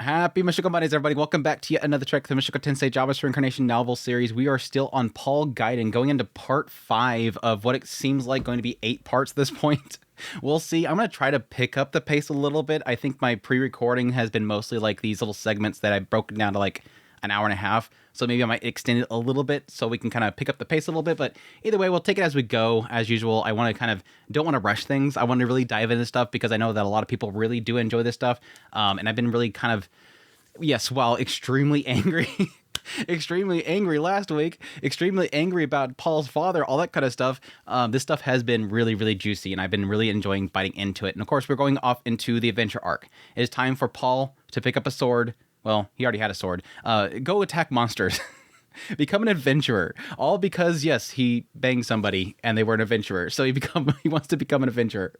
Happy Mushoku Mondays, everybody. Welcome back to yet another trek, the Mushoku Tensei Jobless Reincarnation novel series. We are still on Paul Gaiden, going into part 5 of what it seems like going to be 8 parts at this point. We'll see. I'm going to try to pick up the pace a little bit. I think my pre-recording has been mostly like these little segments that I've broken down to like an hour and a half. So maybe I might extend it a little bit so we can kind of pick up the pace a little bit. But either way, we'll take it as we go. As usual, I want to don't want to rush things. I want to really dive into stuff because I know that a lot of people really do enjoy this stuff. And I've been really kind of, yes, while extremely angry, extremely angry last week, extremely angry about Paul's father, all that kind of stuff. This stuff has been really, really juicy, and I've been really enjoying biting into it. And of course, we're going off into the adventure arc. It is time for Paul to pick up a sword. Well, he already had a sword. Go attack monsters. Become an adventurer. All because, yes, he banged somebody and they were an adventurer. So he wants to become an adventurer.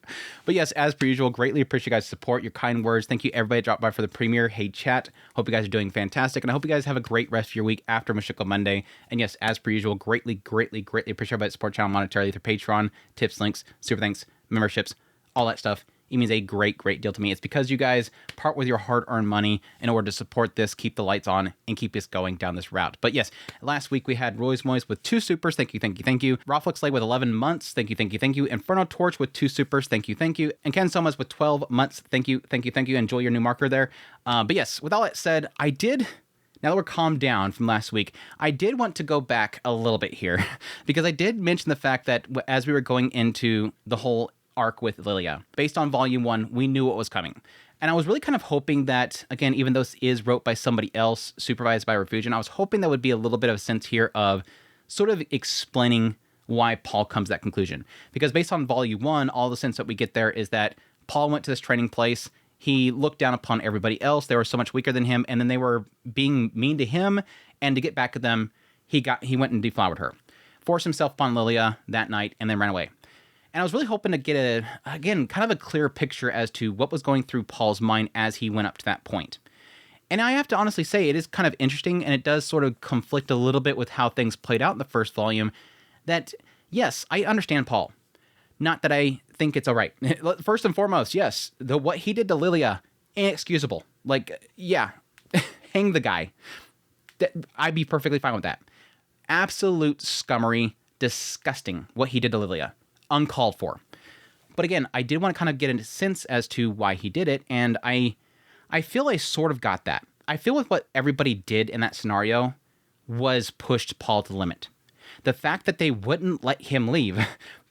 But yes, as per usual, greatly appreciate you guys' support, your kind words. Thank you everybody that dropped by for the premiere. Hey chat. Hope you guys are doing fantastic. And I hope you guys have a great rest of your week after Mushoku Monday. And yes, as per usual, greatly appreciate everybody that support channel monetarily through Patreon, tips, links, super thanks, memberships, all that stuff. It means a great deal to me. It's because you guys part with your hard-earned money in order to support this, keep the lights on, and keep us going down this route. But yes, last week we had Roy's Moist with 2 supers. Thank you. Roflix with 11 months. Thank you. Inferno Torch with 2 supers. Thank you. And Ken Somas with 12 months. Thank you. Enjoy your new marker there. But yes, with all that said, now that we're calmed down from last week, I did want to go back a little bit here because I did mention the fact that as we were going into the whole arc with Lilia, based on volume 1, we knew what was coming. And I was really kind of hoping that, again, even though this is wrote by somebody else, supervised by Refugian, I was hoping there would be a little bit of a sense here of sort of explaining why Paul comes to that conclusion. Because based on volume 1, all the sense that we get there is that Paul went to this training place, he looked down upon everybody else, they were so much weaker than him, and then they were being mean to him, and to get back at them, he went and deflowered her. Forced himself upon Lilia that night, and then ran away. And I was really hoping to get kind of a clear picture as to what was going through Paul's mind as he went up to that point. And I have to honestly say, it is kind of interesting, and it does sort of conflict a little bit with how things played out in the first volume, that, yes, I understand Paul. Not that I think it's all right. First and foremost, yes, what he did to Lilia, inexcusable. Like, yeah, hang the guy. I'd be perfectly fine with that. Absolute scummery, disgusting, what he did to Lilia. Uncalled for. But again, I did want to kind of get a sense as to why he did it, and I feel I sort of got that. I feel with what everybody did in that scenario was pushed Paul to the limit. The fact that they wouldn't let him leave,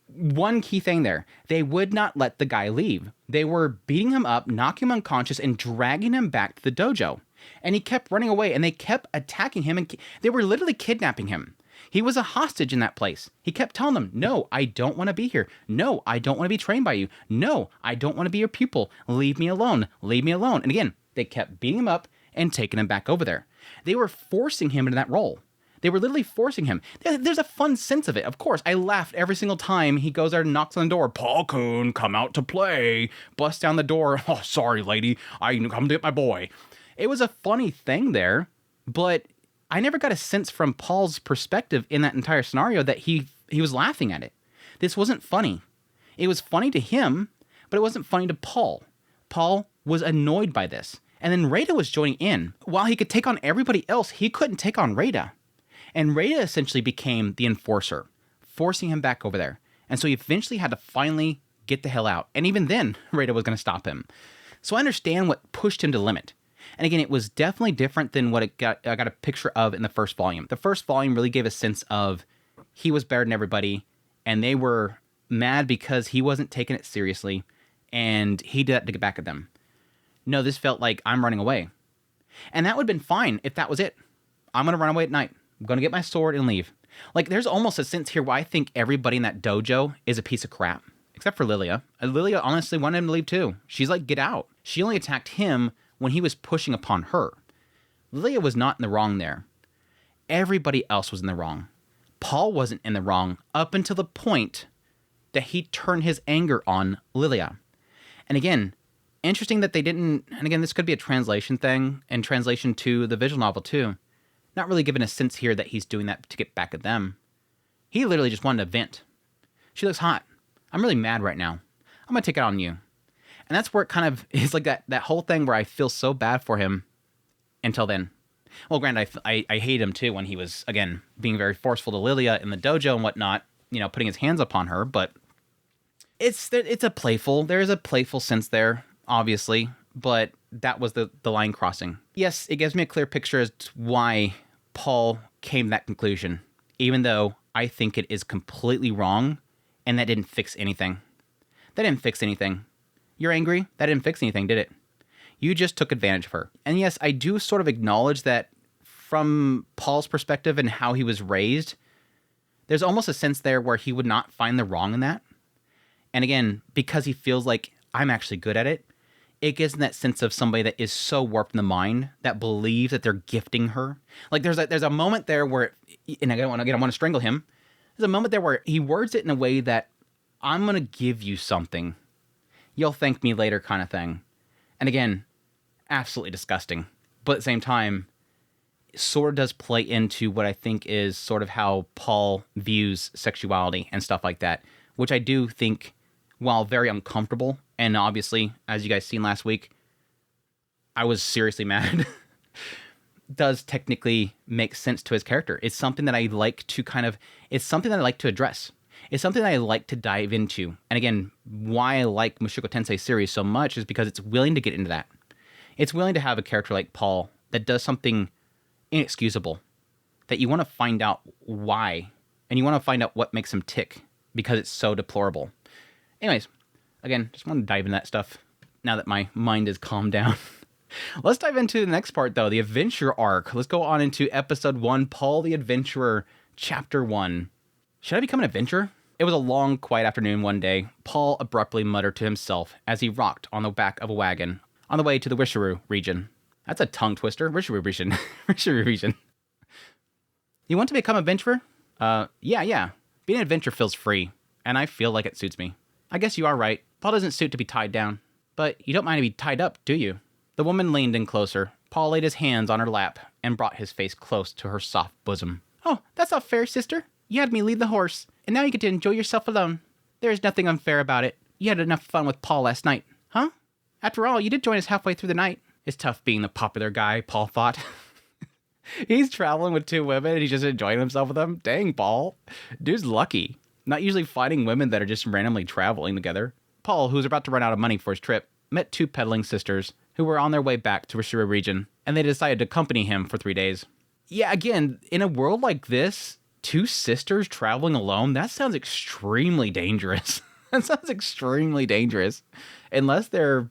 one key thing there, they would not let the guy leave. They were beating him up, knocking him unconscious, and dragging him back to the dojo. And he kept running away, and they kept attacking him, and they were literally kidnapping him. He was a hostage in that place. He kept telling them, no, I don't want to be here. No, I don't want to be trained by you. No, I don't want to be your pupil. Leave me alone. Leave me alone. And again, they kept beating him up and taking him back over there. They were forcing him into that role. They were literally forcing him. There's a fun sense of it. Of course, I laughed every single time he goes there and knocks on the door. Paul-kun, come out to play. Busts down the door. Oh, sorry, lady. I come to get my boy. It was a funny thing there, but I never got a sense from Paul's perspective in that entire scenario that he was laughing at it. This wasn't funny. It was funny to him, but it wasn't funny to Paul. Paul was annoyed by this. And then Rada was joining in. While he could take on everybody else, he couldn't take on Rada. And Rada essentially became the enforcer, forcing him back over there. And so he eventually had to finally get the hell out. And even then, Rada was going to stop him. So I understand what pushed him to the limit. And again, it was definitely different than what I got a picture of in the first volume. The first volume really gave a sense of he was better than everybody, and they were mad because he wasn't taking it seriously, and he did that to get back at them. No, this felt like I'm running away. And that would have been fine if that was it. I'm going to run away at night. I'm going to get my sword and leave. Like, there's almost a sense here where I think everybody in that dojo is a piece of crap, except for Lilia. Lilia honestly wanted him to leave too. She's like, get out. She only attacked him when he was pushing upon her. Lilia was not in the wrong there. Everybody else was in the wrong. Paul wasn't in the wrong up until the point that he turned his anger on Lilia. And again, interesting that they didn't, and again, this could be a translation thing, and translation to the visual novel too. Not really given a sense here that he's doing that to get back at them. He literally just wanted to vent. She looks hot. I'm really mad right now. I'm going to take it on you. And that's where it kind of is like that whole thing where I feel so bad for him until then. Well, granted, I hate him too when he was, again, being very forceful to Lilia in the dojo and whatnot, putting his hands upon her, but it's a playful, there is a playful sense there, obviously, but that was the line crossing. Yes, it gives me a clear picture as to why Paul came to that conclusion, even though I think it is completely wrong, and that didn't fix anything. That didn't fix anything. You're angry? That didn't fix anything, did it? You just took advantage of her. And yes, I do sort of acknowledge that from Paul's perspective and how he was raised, there's almost a sense there where he would not find the wrong in that. And again, because he feels like I'm actually good at it, it gives him that sense of somebody that is so warped in the mind that believes that they're gifting her. Like there's a moment there where, and I want to strangle him. There's a moment there where he words it in a way that I'm going to give you something. You'll thank me later kind of thing. And again, absolutely disgusting. But at the same time, it sort of does play into what I think is sort of how Paul views sexuality and stuff like that, which I do think, while very uncomfortable, and obviously, as you guys seen last week, I was seriously mad, does technically make sense to his character. It's something that I like to it's something that I like to address. It's something that I like to dive into. And again, why I like Mushoku Tensei series so much is because it's willing to get into that. It's willing to have a character like Paul that does something inexcusable, that you want to find out why, and you want to find out what makes him tick, because it's so deplorable. Anyways, again, just want to dive into that stuff now that my mind is calmed down. Let's dive into the next part, though, the adventure arc. Let's go on into episode 1, Paul the Adventurer, chapter 1. Should I become an adventurer? It was a long, quiet afternoon one day. Paul abruptly muttered to himself as he rocked on the back of a wagon on the way to the Wishiru region. That's a tongue twister. Wishiru region. Wishiru region. You want to become an adventurer? Yeah. Being an adventurer feels free, and I feel like it suits me. I guess you are right. Paul doesn't suit to be tied down. But you don't mind to be tied up, do you? The woman leaned in closer. Paul laid his hands on her lap and brought his face close to her soft bosom. Oh, that's not fair, sister. You had me lead the horse, and now you get to enjoy yourself alone. There is nothing unfair about it. You had enough fun with Paul last night. Huh? After all, you did join us halfway through the night. It's tough being the popular guy, Paul thought. He's traveling with 2 women, and he's just enjoying himself with them. Dang, Paul. Dude's lucky. Not usually finding women that are just randomly traveling together. Paul, who was about to run out of money for his trip, met 2 peddling sisters who were on their way back to Rishira region, and they decided to accompany him for 3 days. Yeah, again, in a world like this, 2 sisters traveling alone, that sounds extremely dangerous. That sounds extremely dangerous. Unless they're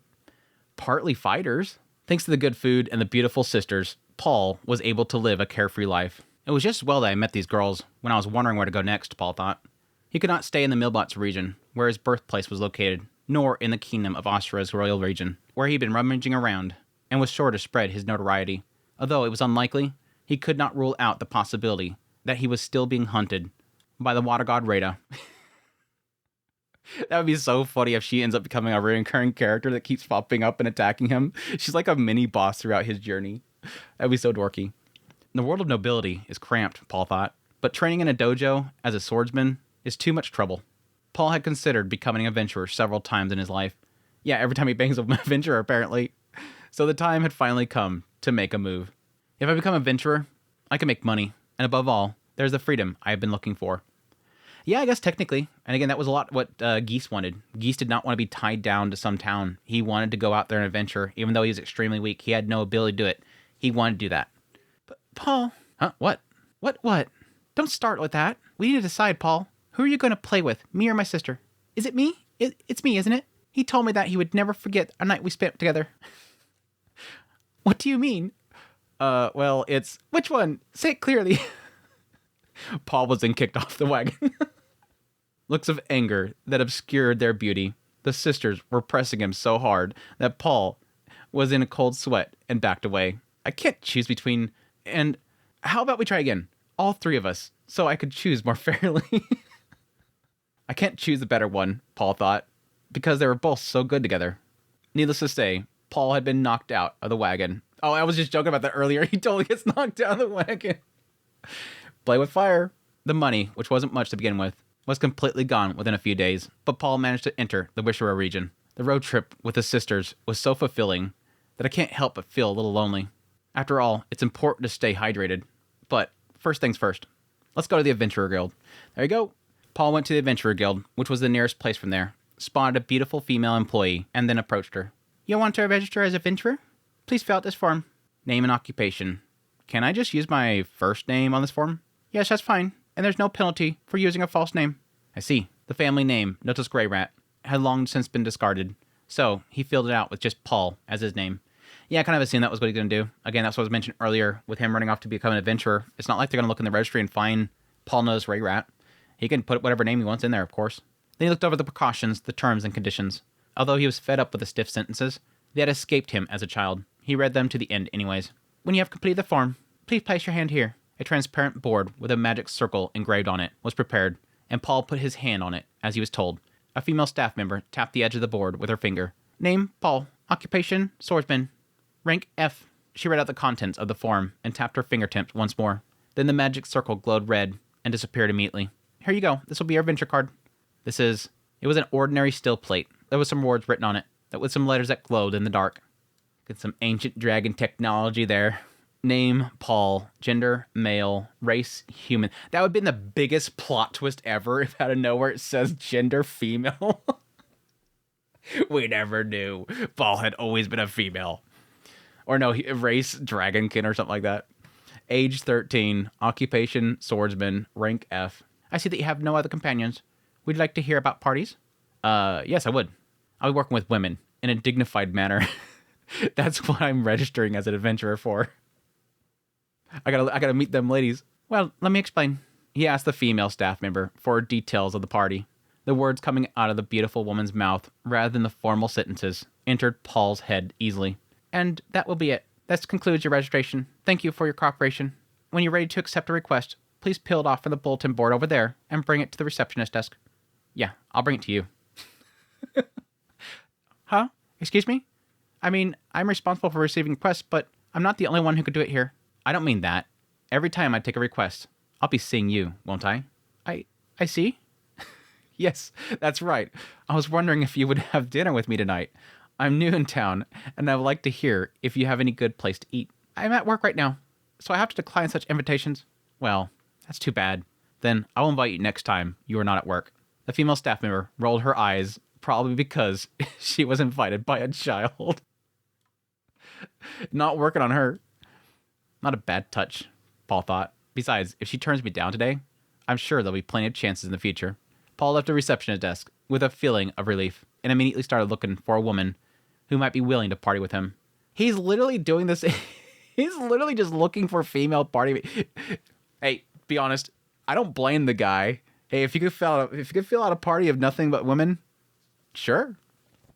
partly fighters. Thanks to the good food and the beautiful sisters, Paul was able to live a carefree life. It was just well that I met these girls when I was wondering where to go next, Paul thought. He could not stay in the Milbots region, where his birthplace was located, nor in the kingdom of Ashura's royal region, where he'd been rummaging around, and was sure to spread his notoriety. Although it was unlikely, he could not rule out the possibility that he was still being hunted by the water god Rada. That would be so funny if she ends up becoming a recurring character that keeps popping up and attacking him. She's like a mini boss throughout his journey. That'd be so dorky. The world of nobility is cramped, Paul thought, but training in a dojo as a swordsman is too much trouble. Paul had considered becoming an adventurer several times in his life. Yeah, every time he bangs an adventurer, apparently. So the time had finally come to make a move. If I become an adventurer, I can make money, and above all, there's the freedom I have been looking for. Yeah, I guess technically. And again, that was a lot what Geese wanted. Geese did not want to be tied down to some town. He wanted to go out there and adventure, even though he was extremely weak. He had no ability to do it. He wanted to do that. But, Paul... Huh? What? What? Don't start with that. We need to decide, Paul. Who are you going to play with, me or my sister? Is it me? It's me, isn't it? He told me that he would never forget a night we spent together. What do you mean? Well, it's... Which one? Say it clearly. Paul was then kicked off the wagon. Looks of anger that obscured their beauty. The sisters were pressing him so hard that Paul was in a cold sweat and backed away. I can't choose between... And how about we try again? All 3 of us, so I could choose more fairly. I can't choose the better one, Paul thought, because they were both so good together. Needless to say, Paul had been knocked out of the wagon. Oh, I was just joking about that earlier. He totally gets knocked out of the wagon. Play with fire. The money, which wasn't much to begin with, was completely gone within a few days, but Paul managed to enter the Wishira region. The road trip with his sisters was so fulfilling that I can't help but feel a little lonely. After all, it's important to stay hydrated. But first things first. Let's go to the Adventurer Guild. There you go. Paul went to the Adventurer Guild, which was the nearest place from there, spotted a beautiful female employee, and then approached her. You want to register as adventurer? Please fill out this form. Name and occupation. Can I just use my first name on this form? Yes, that's fine. And there's no penalty for using a false name. I see. The family name, Notice Grey Rat, had long since been discarded. So he filled it out with just Paul as his name. Yeah, I kind of assumed that was what he's going to do. Again, that's what was mentioned earlier with him running off to become an adventurer. It's not like they're going to look in the registry and find Paul Notice Grey Rat. He can put whatever name he wants in there, of course. Then he looked over the precautions, the terms, and conditions. Although he was fed up with the stiff sentences, they had escaped him as a child. He read them to the end anyways. When you have completed the form, please place your hand here. A transparent board with a magic circle engraved on it was prepared, and Paul put his hand on it, as he was told. A female staff member tapped the edge of the board with her finger. Name, Paul. Occupation, swordsman. Rank, F. She read out the contents of the form and tapped her fingertips once more. Then the magic circle glowed red and disappeared immediately. Here you go. This will be your adventure card. It was an ordinary steel plate. There was some words written on it, that with some letters that glowed in the dark. Get some ancient dragon technology there. Name, Paul. Gender, male. Race, human. That would have been the biggest plot twist ever if out of nowhere it says gender, female. We never knew. Paul had always been a female. Or no, race, dragonkin or something like that. Age 13. Occupation, swordsman. Rank, F. I see that you have no other companions. Would you like to hear about parties? Yes, I would. I'll be working with women in a dignified manner. That's what I'm registering as an adventurer for. I gotta meet them ladies. Well, let me explain. He asked the female staff member for details of the party. The words coming out of the beautiful woman's mouth, rather than the formal sentences, entered Paul's head easily. And that will be it. This concludes your registration. Thank you for your cooperation. When you're ready to accept a request, please peel it off from the bulletin board over there and bring it to the receptionist desk. Yeah, I'll bring it to you. Huh? Excuse me? I mean, I'm responsible for receiving requests, but I'm not the only one who could do it here. I don't mean that. Every time I take a request, I'll be seeing you, won't I? I see. Yes, that's right. I was wondering if you would have dinner with me tonight. I'm new in town, and I would like to hear if you have any good place to eat. I'm at work right now, so I have to decline such invitations. Well, that's too bad. Then I'll invite you next time you are not at work. The female staff member rolled her eyes, probably because she was invited by a child. Not working on her. Not a bad touch, Paul thought. Besides, if she turns me down today, I'm sure there'll be plenty of chances in the future. Paul left the receptionist desk with a feeling of relief and immediately started looking for a woman who might be willing to party with him. He's literally doing this. He's literally just looking for female party. Hey, be honest. I don't blame the guy. Hey, if you could fill out a party of nothing but women, sure.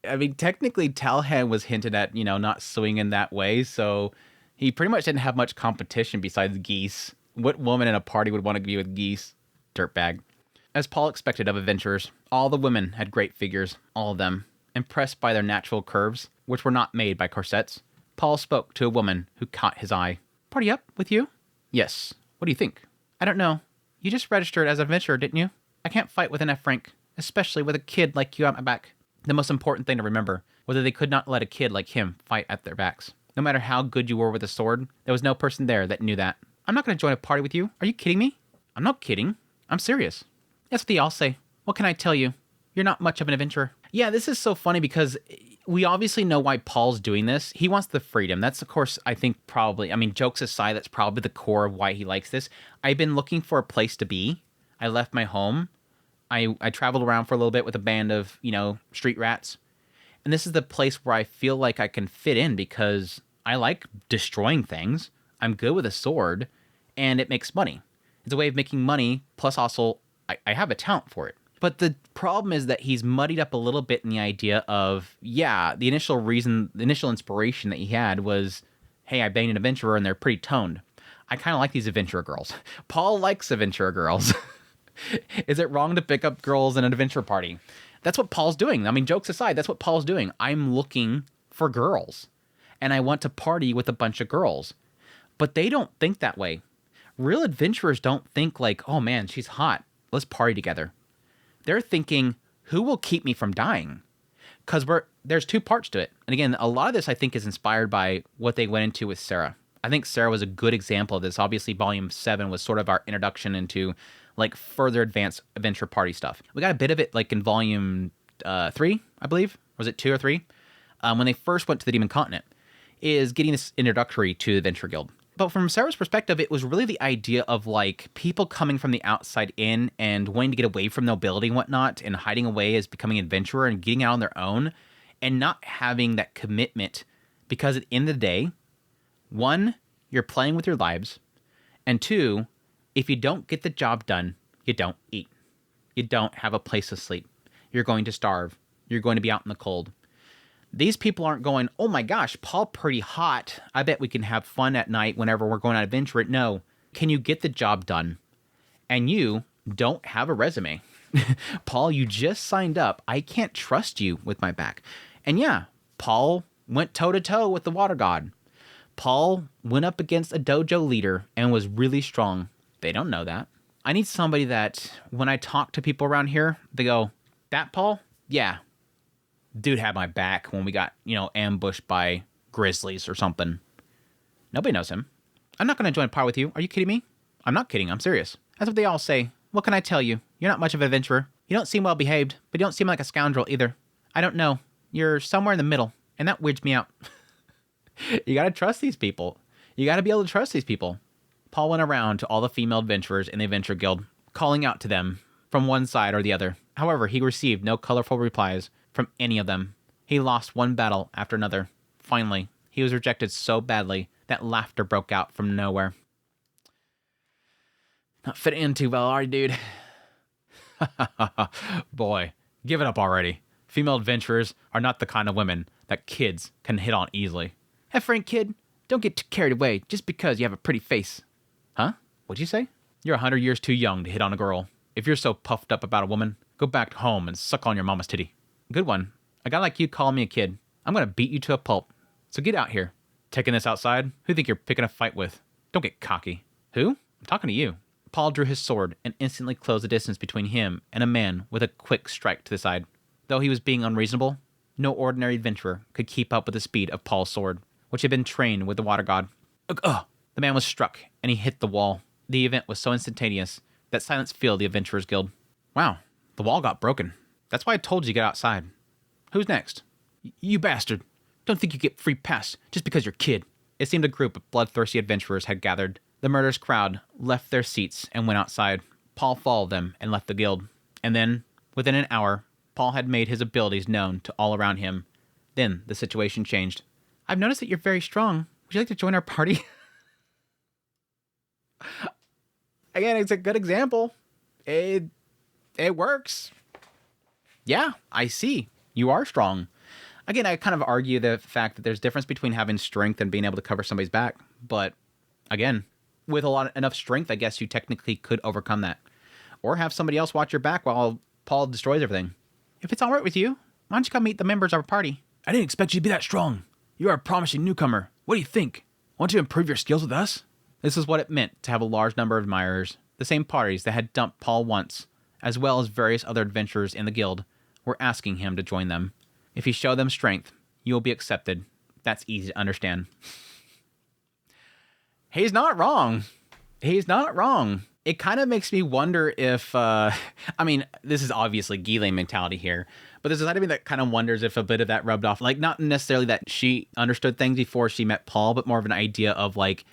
I mean, technically, Talhan was hinted at, not swinging that way, so he pretty much didn't have much competition besides Geese. What woman in a party would want to be with Geese? Dirtbag. As Paul expected of adventurers, all the women had great figures, all of them, impressed by their natural curves, which were not made by corsets. Paul spoke to a woman who caught his eye. Party up with you? Yes. What do you think? I don't know. You just registered as an adventurer, didn't you? I can't fight with an F rank, especially with a kid like you at my back. The most important thing to remember was that they could not let a kid like him fight at their backs. No matter how good you were with a sword, there was no person there that knew that. I'm not going to join a party with you. Are you kidding me? I'm not kidding. I'm serious. That's what they all say. What can I tell you? You're not much of an adventurer. Yeah, this is so funny because we obviously know why Paul's doing this. He wants the freedom. That's, of course, I think probably, jokes aside, that's probably the core of why he likes this. I've been looking for a place to be. I left my home. I traveled around for a little bit with a band of, street rats. And this is the place where I feel like I can fit in because I like destroying things. I'm good with a sword, and it makes money. It's a way of making money, plus also I have a talent for it. But the problem is that he's muddied up a little bit in the idea of, the initial inspiration that he had was, hey, I banged an adventurer and they're pretty toned. I kind of like these adventurer girls. Paul likes adventurer girls. Is it wrong to pick up girls in an adventure party? That's what Paul's doing. Jokes aside, that's what Paul's doing. I'm looking for girls, and I want to party with a bunch of girls. But they don't think that way. Real adventurers don't think like, oh man, she's hot. Let's party together. They're thinking, who will keep me from dying? Because there's two parts to it. And again, a lot of this I think is inspired by what they went into with Sarah. I think Sarah was a good example of this. Obviously, Volume 7 was sort of our introduction into like further advanced adventure party stuff. We got a bit of it like in Volume 3, I believe. Was it 2 or 3? When they first went to the Demon Continent, is getting this introductory to the Adventure Guild. But from Sarah's perspective, it was really the idea of like people coming from the outside in and wanting to get away from nobility and whatnot and hiding away as becoming an adventurer and getting out on their own and not having that commitment, because at the end of the day, 1, you're playing with your lives, and 2, if you don't get the job done, you don't eat. You don't have a place to sleep. You're going to starve. You're going to be out in the cold. These people aren't going, oh my gosh, Paul pretty hot. I bet we can have fun at night whenever we're going on adventure. No. Can you get the job done? And you don't have a resume. Paul, you just signed up. I can't trust you with my back. And yeah, Paul went toe-to-toe with the water god. Paul went up against a dojo leader and was really strong. They don't know that. I need somebody that, when I talk to people around here, they go, that Paul? Yeah. Dude had my back when we got, ambushed by grizzlies or something. Nobody knows him. I'm not going to join a party with you. Are you kidding me? I'm not kidding. I'm serious. That's what they all say. What can I tell you? You're not much of an adventurer. You don't seem well behaved, but you don't seem like a scoundrel either. I don't know. You're somewhere in the middle, and that weirds me out. You got to trust these people. You got to be able to trust these people. Paul went around to all the female adventurers in the Adventure Guild, calling out to them from one side or the other. However, he received no colorful replies from any of them. He lost one battle after another. Finally, he was rejected so badly that laughter broke out from nowhere. Not fitting in too well, are you, dude? Boy, give it up already. Female adventurers are not the kind of women that kids can hit on easily. Hey, Frank, kid, don't get too carried away just because you have a pretty face. Huh? What'd you say? You're 100 years too young to hit on a girl. If you're so puffed up about a woman, go back home and suck on your mama's titty. Good one. A guy like you calling me a kid. I'm going to beat you to a pulp. So get out here. Taking this outside? Who do you think you're picking a fight with? Don't get cocky. Who? I'm talking to you. Paul drew his sword and instantly closed the distance between him and a man with a quick strike to the side. Though he was being unreasonable, no ordinary adventurer could keep up with the speed of Paul's sword, which had been trained with the water god. Ugh! The man was struck, and he hit the wall. The event was so instantaneous that silence filled the Adventurers Guild. Wow, the wall got broken. That's why I told you to get outside. Who's next? You bastard. Don't think you get free pass just because you're a kid. It seemed a group of bloodthirsty adventurers had gathered. The murderous crowd left their seats and went outside. Paul followed them and left the guild. And then, within an hour, Paul had made his abilities known to all around him. Then the situation changed. I've noticed that you're very strong. Would you like to join our party? Again, it's a good example. It works. Yeah, I see. You are strong. Again, I kind of argue the fact that there's a difference between having strength and being able to cover somebody's back. But again, with enough strength, I guess you technically could overcome that. Or have somebody else watch your back while Paul destroys everything. If it's all right with you, why don't you come meet the members of our party? I didn't expect you to be that strong. You are a promising newcomer. What do you think? Want to improve your skills with us? This is what it meant to have a large number of admirers. The same parties that had dumped Paul once, as well as various other adventurers in the guild, were asking him to join them. If you show them strength, you will be accepted. That's easy to understand. He's not wrong. He's not wrong. It kind of makes me wonder if, this is obviously Ghislaine mentality here, but there's a side of me that kind of wonders if a bit of that rubbed off. Like, not necessarily that she understood things before she met Paul, but more of an idea of like,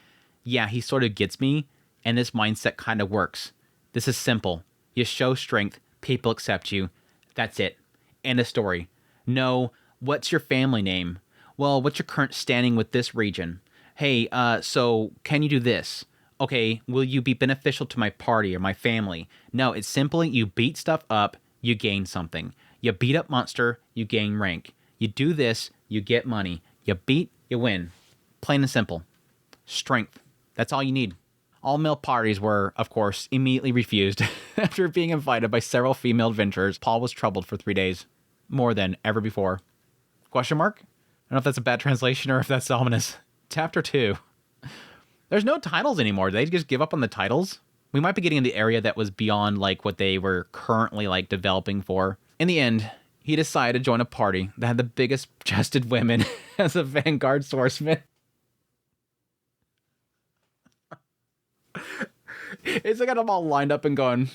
yeah, he sort of gets me, and this mindset kind of works. This is simple. You show strength, people accept you. That's it. End of story. No, what's your family name? Well, what's your current standing with this region? Hey, so can you do this? Okay, will you be beneficial to my party or my family? No, it's simply you beat stuff up, you gain something. You beat up monster, you gain rank. You do this, you get money. You beat, you win. Plain and simple. Strength. That's all you need. All male parties were, of course, immediately refused. After being invited by several female adventurers, Paul was troubled for 3 days. More than ever before. Question mark? I don't know if that's a bad translation or if that's ominous. Chapter 2. There's no titles anymore. Did they just give up on the titles? We might be getting in the area that was beyond like what they were currently like developing for. In the end, he decided to join a party that had the biggest chested women as a vanguard swordsman. It's got them all lined up and going,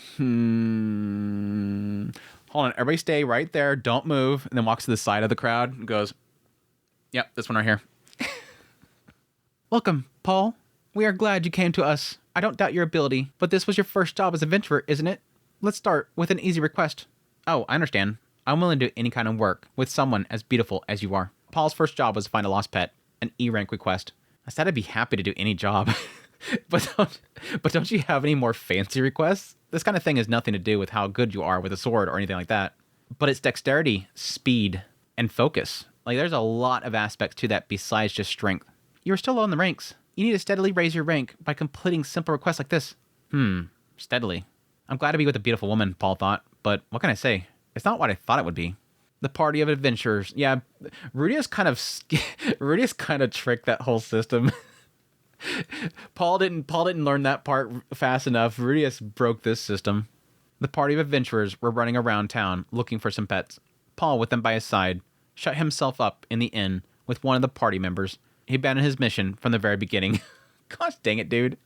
Hold on, everybody stay right there. Don't move. And then walks to the side of the crowd and goes, yep, this one right here. Welcome, Paul. We are glad you came to us. I don't doubt your ability, but this was your first job as an adventurer, isn't it? Let's start with an easy request. Oh, I understand. I'm willing to do any kind of work with someone as beautiful as you are. Paul's first job was to find a lost pet, an E-rank request. I said I'd be happy to do any job. but don't you have any more fancy requests? This kind of thing has nothing to do with how good you are with a sword or anything like that. But it's dexterity, speed, and focus. Like, there's a lot of aspects to that besides just strength. You are still low in the ranks. You need to steadily raise your rank by completing simple requests like this. Steadily. I'm glad to be with a beautiful woman, Paul thought, but what can I say? It's not what I thought it would be. The party of adventurers. Yeah, Rudius kind of tricked that whole system. Paul didn't learn that part fast enough. Rudius broke this system. The party of adventurers were running around town looking for some pets. Paul, with them by his side, shut himself up in the inn with one of the party members. He abandoned his mission from the very beginning. Gosh dang it, dude.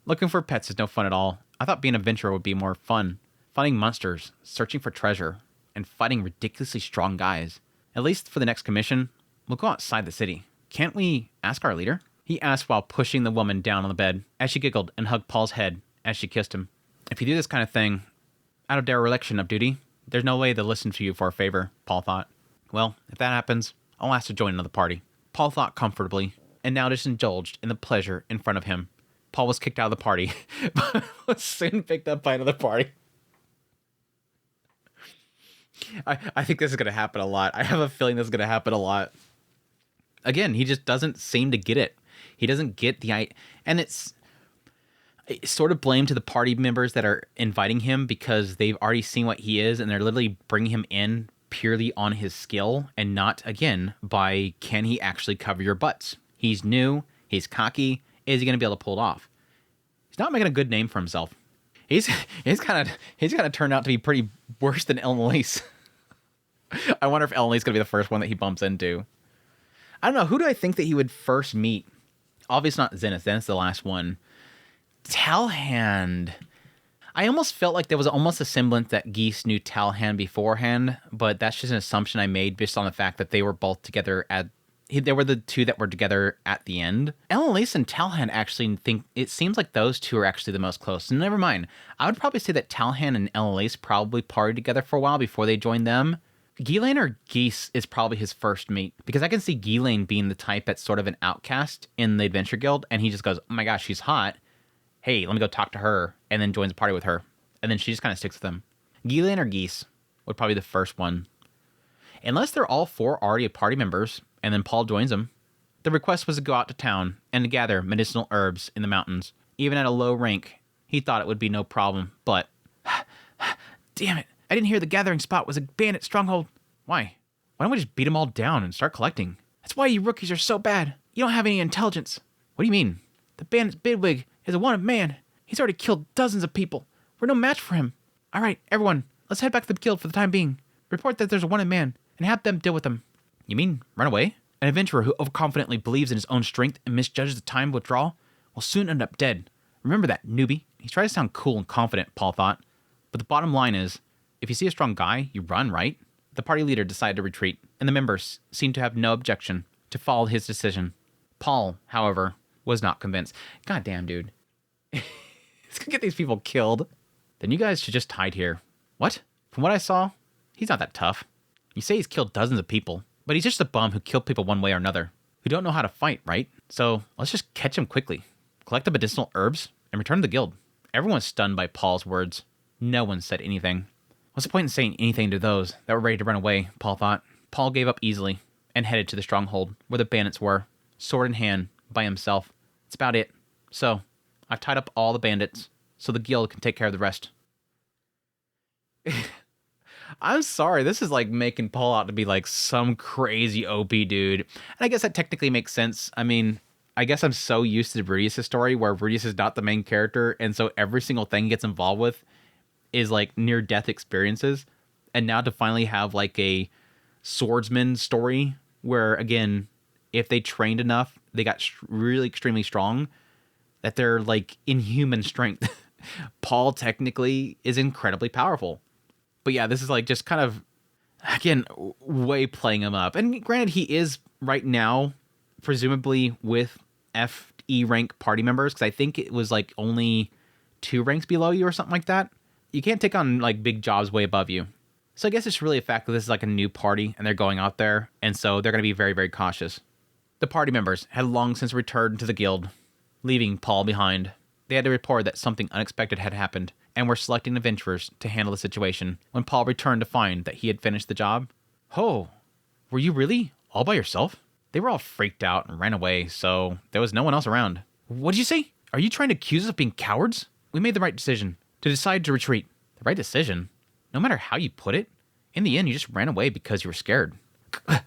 Looking for pets is no fun at all. I thought being an adventurer would be more fun. Finding monsters, searching for treasure, and fighting ridiculously strong guys. At least for the next commission, we'll go outside the city. Can't we ask our leader? He asked while pushing the woman down on the bed, as she giggled and hugged Paul's head as she kissed him. If you do this kind of thing, out of dereliction of duty, there's no way they'll listen to you for a favor, Paul thought. Well, if that happens, I'll ask to join another party. Paul thought comfortably, and now just indulged in the pleasure in front of him. Paul was kicked out of the party, but was soon picked up by another party. I think this is going to happen a lot. I have a feeling this is going to happen a lot. Again, he just doesn't seem to get it. He doesn't get and it's sort of blame to the party members that are inviting him because they've already seen what he is and they're literally bringing him in purely on his skill and not, again, by can he actually cover your butts. He's new. He's cocky. Is he going to be able to pull it off? He's not making a good name for himself. He's kind of turned out to be pretty worse than Elise. I wonder if Elise is going to be the first one that he bumps into. I don't know. Who do I think that he would first meet? Obviously not Zenith. Zenith's the last one. Talhand. I almost felt like there was almost a semblance that Geese knew Talhand beforehand, but that's just an assumption I made based on the fact that they were both together they were the two that were together at the end. Elise and Talhand actually think, it seems like those two are actually the most close. And never mind. I would probably say that Talhand and Elise probably partied together for a while before they joined them. Ghislaine or Geese is probably his first meet, because I can see Ghislaine being the type that's sort of an outcast in the Adventure Guild, and he just goes, oh my gosh, she's hot. Hey, let me go talk to her, and then joins a party with her. And then she just kind of sticks with him. Ghislaine or Geese would probably be the first one. Unless they're all four already party members, and then Paul joins them. The request was to go out to town and to gather medicinal herbs in the mountains. Even at a low rank, he thought it would be no problem, but... Damn it, I didn't hear the gathering spot was a bandit stronghold. Why? Why don't we just beat them all down and start collecting? That's why you rookies are so bad. You don't have any intelligence. What do you mean? The bandit's bigwig is a wanted man. He's already killed dozens of people. We're no match for him. All right, everyone, let's head back to the guild for the time being. Report that there's a wanted man and have them deal with him. You mean run away? An adventurer who overconfidently believes in his own strength and misjudges the time of withdrawal will soon end up dead. Remember that, newbie. He tried to sound cool and confident, Paul thought. But the bottom line is, if you see a strong guy, you run, right? The party leader decided to retreat, and the members seemed to have no objection to follow his decision. Paul, however, was not convinced. God damn, dude. He's gonna get these people killed. Then you guys should just hide here. What? From what I saw, he's not that tough. You say he's killed dozens of people, but he's just a bum who killed people one way or another, who don't know how to fight, right? So let's just catch him quickly, collect the medicinal herbs, and return to the guild. Everyone's stunned by Paul's words. No one said anything. What's the point in saying anything to those that were ready to run away, Paul thought. Paul gave up easily and headed to the stronghold where the bandits were, sword in hand, by himself. That's about it. So, I've tied up all the bandits so the guild can take care of the rest. I'm sorry, this is like making Paul out to be like some crazy OP dude. And I guess that technically makes sense. I mean, I guess I'm so used to Rudius' story where Rudius is not the main character, and so every single thing he gets involved with is like near-death experiences. And now to finally have like a swordsman story where, again, if they trained enough, they got really extremely strong. that they're like inhuman strength. Paul technically is incredibly powerful. But yeah, this is like just kind of, again, way playing him up. And granted, he is right now, presumably with FE rank party members, because I think it was like only 2 ranks below you or something like that. You can't take on like big jobs way above you. So I guess it's really a fact that this is like a new party and they're going out there. And so they're going to be very, very cautious. The party members had long since returned to the guild, leaving Paul behind. They had to report that something unexpected had happened and were selecting adventurers to handle the situation when Paul returned to find that he had finished the job. Oh, were you really all by yourself? They were all freaked out and ran away, so there was no one else around. What did you say? Are you trying to accuse us of being cowards? We made the right decision to decide to retreat. The right decision? No matter how you put it, in the end you just ran away because you were scared. I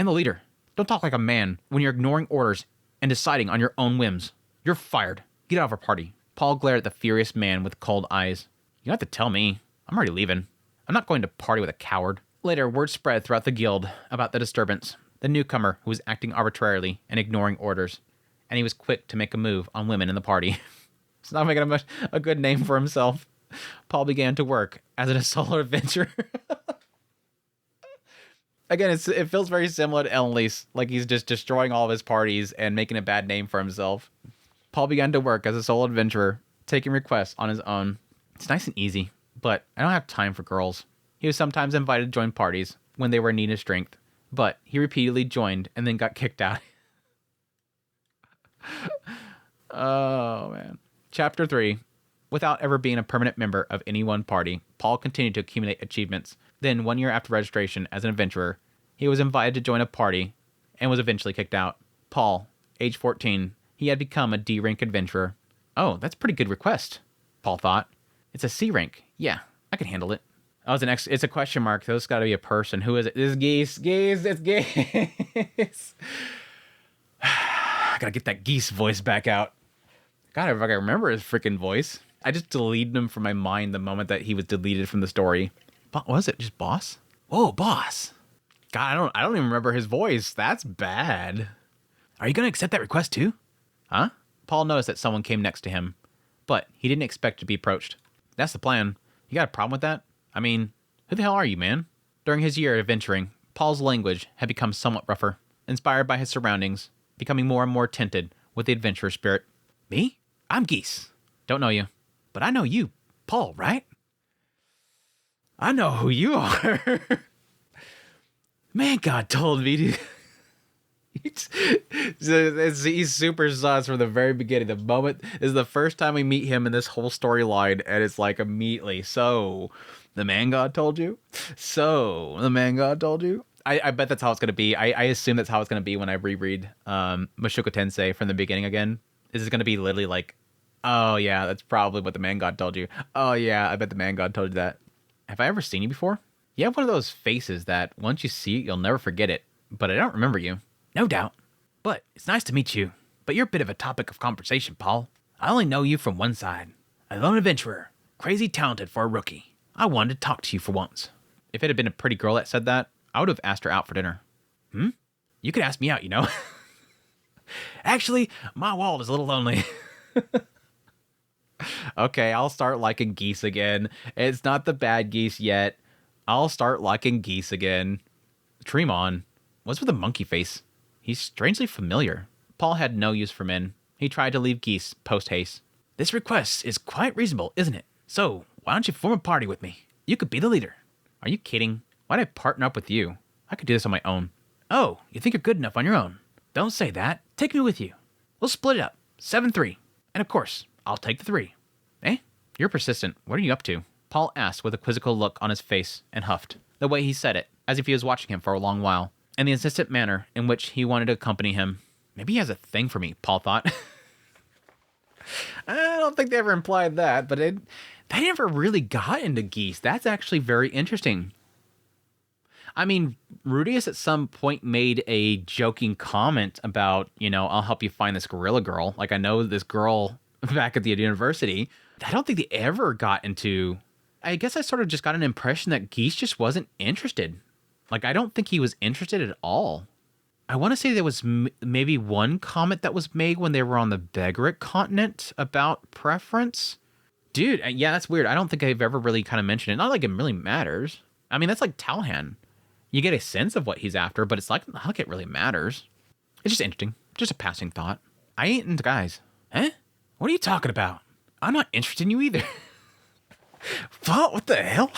am the leader. Don't talk like a man when you're ignoring orders and deciding on your own whims. You're fired. Get out of our party. Paul glared at the furious man with cold eyes. You don't have to tell me. I'm already leaving. I'm not going to party with a coward. Later, word spread throughout the guild about the disturbance. The newcomer who was acting arbitrarily and ignoring orders. And he was quick to make a move on women in the party. It's not making a good name for himself. Paul began to work as a solo adventurer. Again, it feels very similar to Ellenlease, like he's just destroying all of his parties and making a bad name for himself. Paul began to work as a solo adventurer, taking requests on his own. It's nice and easy, but I don't have time for girls. He was sometimes invited to join parties when they were in need of strength, but he repeatedly joined and then got kicked out. Oh, man. Chapter 3. Without ever being a permanent member of any one party, Paul continued to accumulate achievements. Then, 1 year after registration as an adventurer, he was invited to join a party and was eventually kicked out. Paul, age 14, he had become a D rank adventurer. Oh, that's a pretty good request, Paul thought. It's a C rank. Yeah, I can handle it. Oh, it's a question mark, so it's got to be a person. Who is it? This is Geese. Geese, it's Geese. I gotta get that Geese voice back out. God, if I can remember his freaking voice. I just deleted him from my mind the moment that he was deleted from the story. But was it just boss? Whoa, boss. God, I don't even remember his voice. That's bad. Are you gonna accept that request too? Huh? Paul noticed that someone came next to him, but he didn't expect to be approached. That's the plan. You got a problem with that? I mean, who the hell are you, man? During his year of adventuring, Paul's language had become somewhat rougher, inspired by his surroundings, becoming more and more tinted with the adventurer spirit. Me? I'm Geese. Don't know you. But I know you, Paul, right? I know who you are. Man, God told me to. He's super sus from the very beginning. The moment is the first time we meet him in this whole storyline, and it's like immediately. So, the man God told you? So, the man God told you? I bet that's how it's going to be. I assume that's how it's going to be when I reread Mushoku Tensei from the beginning again. This is going to be literally like, oh yeah, that's probably what the man God told you. Oh yeah, I bet the man God told you that. Have I ever seen you before? You have one of those faces that once you see it, you'll never forget it. But I don't remember you. No doubt. But it's nice to meet you. But you're a bit of a topic of conversation, Paul. I only know you from one side. A lone adventurer. Crazy talented for a rookie. I wanted to talk to you for once. If it had been a pretty girl that said that, I would have asked her out for dinner. You could ask me out, you know. Actually, my wallet is a little lonely. Okay, I'll start liking Geese again. It's not the bad Geese yet. I'll start liking Geese again. Tremon. What's with the monkey face? He's strangely familiar. Paul had no use for men. He tried to leave Geese post-haste. This request is quite reasonable, isn't it? So, why don't you form a party with me? You could be the leader. Are you kidding? Why'd I partner up with you? I could do this on my own. Oh, you think you're good enough on your own? Don't say that. Take me with you. We'll split it up. 7-3. And of course, I'll take the 3. Eh? You're persistent. What are you up to? Paul asked with a quizzical look on his face and huffed. The way he said it, as if he was watching him for a long while, and the insistent manner in which he wanted to accompany him. Maybe he has a thing for me, Paul thought. I don't think they ever implied that, but they never really got into Geese. That's actually very interesting. I mean, Rudius at some point made a joking comment about, I'll help you find this gorilla girl. Like, I know this girl back at the university. I don't think they ever got into... I guess I sort of just got an impression that Geese just wasn't interested. Like, I don't think he was interested at all. I want to say there was maybe one comment that was made when they were on the Begric continent about preference. Dude, yeah, that's weird. I don't think I've ever really kind of mentioned it. Not like it really matters. I mean, that's like Talhan. You get a sense of what he's after, but it's like, not like it really matters. It's just interesting. Just a passing thought. I ain't into guys. Eh? What are you talking about? I'm not interested in you either. What the hell?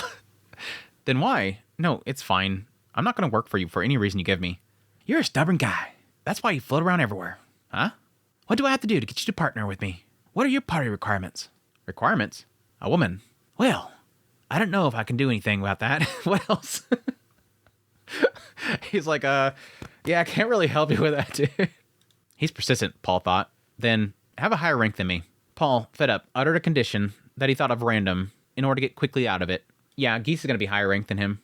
Then why? No, it's fine. I'm not going to work for you for any reason you give me. You're a stubborn guy. That's why you float around everywhere. Huh? What do I have to do to get you to partner with me? What are your party requirements? Requirements? A woman. Well, I don't know if I can do anything about that. What else? He's like, yeah, I can't really help you with that, dude. He's persistent, Paul thought. Then, have a higher rank than me. Paul, fed up, uttered a condition that he thought of random in order to get quickly out of it. Yeah, Geese is going to be higher ranked than him.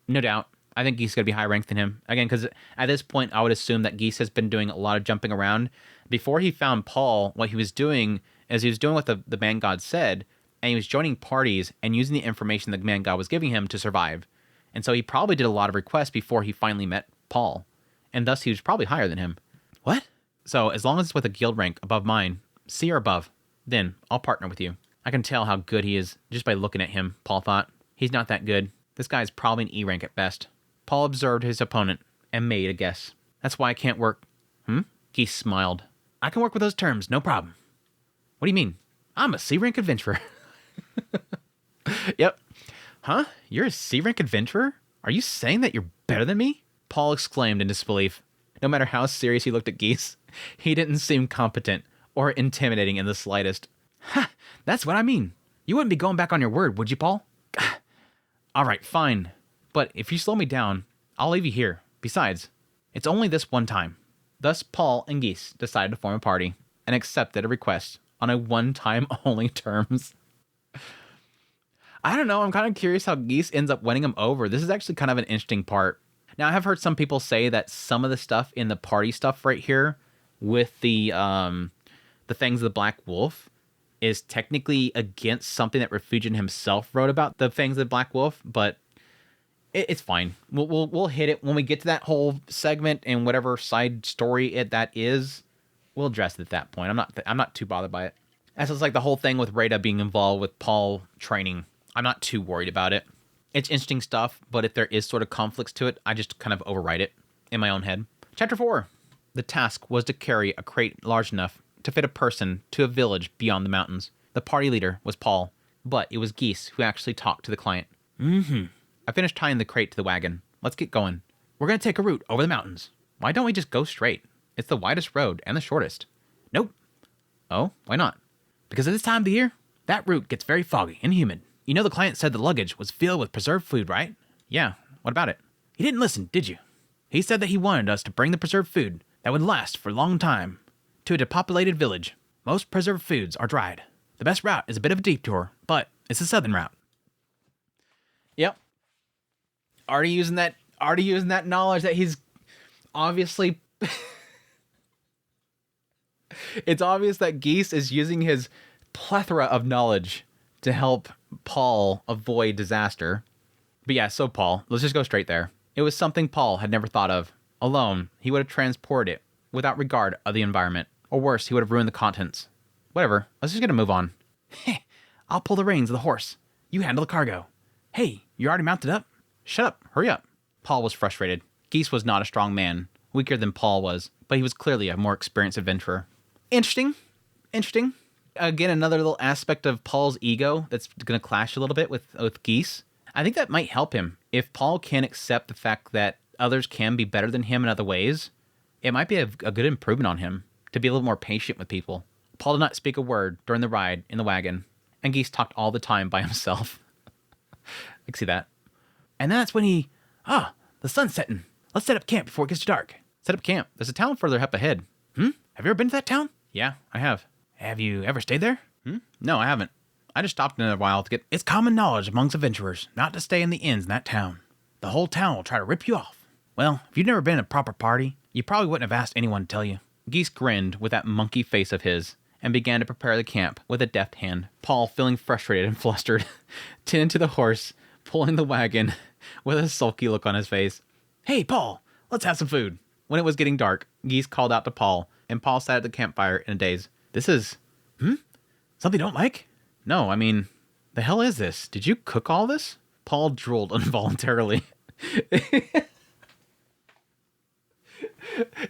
No doubt. I think Geese is going to be higher ranked than him. Again, because at this point, I would assume that Geese has been doing a lot of jumping around. Before he found Paul, what he was doing is he was doing what the man god said, and he was joining parties and using the information the man god was giving him to survive. And so he probably did a lot of requests before he finally met Paul. And thus he was probably higher than him. What? So as long as it's with a guild rank above mine, C or above, then I'll partner with you. I can tell how good he is just by looking at him, Paul thought. He's not that good. This guy's probably an E rank at best. Paul observed his opponent and made a guess. That's why I can't work. Geese smiled. I can work with those terms, no problem. What do you mean? I'm a C rank adventurer. Yep. Huh? You're a C rank adventurer? Are you saying that you're better than me? Paul exclaimed in disbelief. No matter how serious he looked at Geese, he didn't seem competent or intimidating in the slightest. Ha! That's what I mean. You wouldn't be going back on your word, would you, Paul? All right, fine. But if you slow me down, I'll leave you here. Besides, it's only this one time. Thus, Paul and Geese decided to form a party and accepted a request on a one-time only terms. I don't know. I'm kind of curious how Geese ends up winning him over. This is actually kind of an interesting part. Now, I have heard some people say that some of the stuff in the party stuff right here with the Fangs of the Black Wolf is technically against something that Refugian himself wrote about the Fangs of the Black Wolf, but it's fine. We'll hit it when we get to that whole segment and whatever side story that is. We'll address it at that point. I'm not too bothered by it. As it's like the whole thing with Rada being involved with Paul training. I'm not too worried about it. It's interesting stuff, but if there is sort of conflicts to it, I just kind of overwrite it in my own head. Chapter 4. The task was to carry a crate large enough to fit a person to a village beyond the mountains. The party leader was Paul, but it was Geese who actually talked to the client. I finished tying the crate to the wagon. Let's get going. We're going to take a route over the mountains. Why don't we just go straight? It's the widest road and the shortest. Nope. Oh, why not? Because at this time of the year, that route gets very foggy and humid. You know the client said the luggage was filled with preserved food, right? Yeah, what about it? He didn't listen, did you? He said that he wanted us to bring the preserved food that would last for a long time to a depopulated village. Most preserved foods are dried. The best route is a bit of a detour, but it's the southern route. Yep. Already using that knowledge that he's obviously... It's obvious that Geese is using his plethora of knowledge to help Paul avoid disaster. But yeah, so Paul, let's just go straight there. It was something Paul had never thought of. Alone, he would have transported it without regard of the environment. Or worse, he would have ruined the contents. Whatever, let's just get a move on. Hey, I'll pull the reins of the horse. You handle the cargo. Hey, you already mounted up? Shut up, hurry up. Paul was frustrated. Geese was not a strong man, weaker than Paul was, but he was clearly a more experienced adventurer. Interesting. Again, another little aspect of Paul's ego that's going to clash a little bit with Geese. I think that might help him. If Paul can accept the fact that others can be better than him in other ways, it might be a good improvement on him to be a little more patient with people. Paul did not speak a word during the ride in the wagon, and Geese talked all the time by himself. I can see that. And that's when the sun's setting. Let's set up camp before it gets dark. Set up camp. There's a town further up ahead. Have you ever been to that town? Yeah, I have. Have you ever stayed there? No, I haven't. I just stopped in a while to get... It's common knowledge amongst adventurers not to stay in the inns in that town. The whole town will try to rip you off. Well, if you've never been in a proper party, you probably wouldn't have asked anyone to tell you. Geese grinned with that monkey face of his and began to prepare the camp with a deft hand. Paul, feeling frustrated and flustered, tended to the horse, pulling the wagon with a sulky look on his face. Hey, Paul, let's have some food. When it was getting dark, Geese called out to Paul, and Paul sat at the campfire in a daze. This is... Something you don't like? No, I mean, the hell is this? Did you cook all this? Paul drooled involuntarily.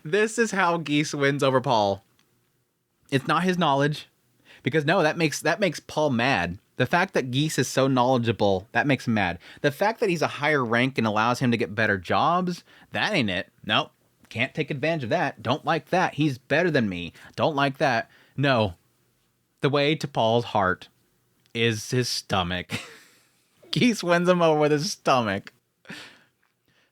This is how Geese wins over Paul. It's not his knowledge, because no, that makes Paul mad. The fact that Geese is so knowledgeable, that makes him mad. The fact that he's a higher rank and allows him to get better jobs, that ain't it. Nope, can't take advantage of that. Don't like that. He's better than me. Don't like that. No, the way to Paul's heart is his stomach. Geese wins him over with his stomach.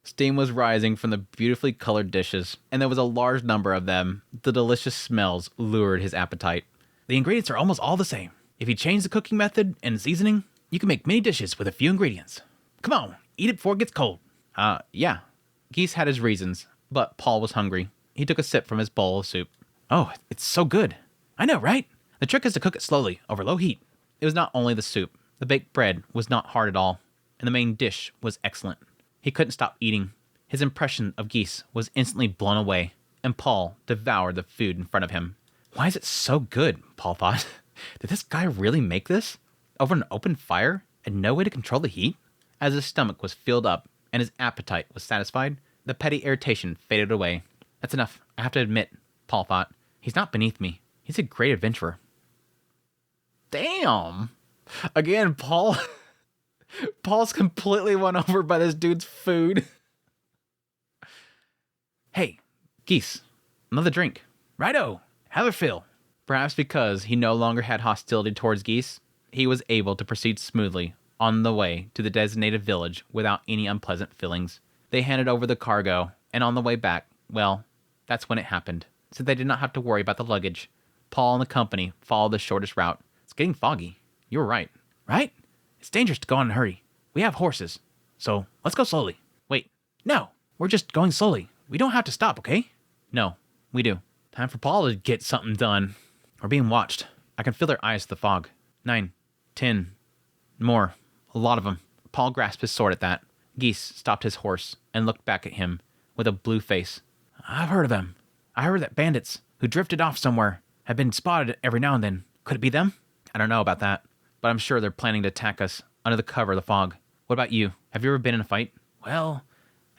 Steam was rising from the beautifully colored dishes, and there was a large number of them. The delicious smells lured his appetite. The ingredients are almost all the same. If you change the cooking method and seasoning, you can make many dishes with a few ingredients. Come on, eat it before it gets cold. Yeah. Geese had his reasons, but Paul was hungry. He took a sip from his bowl of soup. Oh, it's so good. I know, right? The trick is to cook it slowly, over low heat. It was not only the soup. The baked bread was not hard at all, and the main dish was excellent. He couldn't stop eating. His impression of Geese was instantly blown away, and Paul devoured the food in front of him. Why is it so good? Paul thought. Did this guy really make this? Over an open fire and no way to control the heat? As his stomach was filled up and his appetite was satisfied, the petty irritation faded away. That's enough, I have to admit, Paul thought. He's not beneath me. He's a great adventurer. Damn! Again, Paul's completely won over by this dude's food. Hey, Geese, another drink. Righto, have a fill. Perhaps because he no longer had hostility towards Geese, he was able to proceed smoothly on the way to the designated village without any unpleasant feelings. They handed over the cargo, and on the way back, well, that's when it happened. Since they did not have to worry about the luggage, Paul and the company followed the shortest route. It's getting foggy. You were right. Right? It's dangerous to go on in a hurry. We have horses, so let's go slowly. Wait, no, we're just going slowly. We don't have to stop, okay? No, we do. Time for Paul to get something done. We're being watched. I can feel their eyes through the fog. 9, 10, more. A lot of them. Paul grasped his sword at that. Geese stopped his horse and looked back at him with a blue face. I've heard of them. I heard that bandits who drifted off somewhere have been spotted every now and then. Could it be them? I don't know about that, but I'm sure they're planning to attack us under the cover of the fog. What about you? Have you ever been in a fight? Well,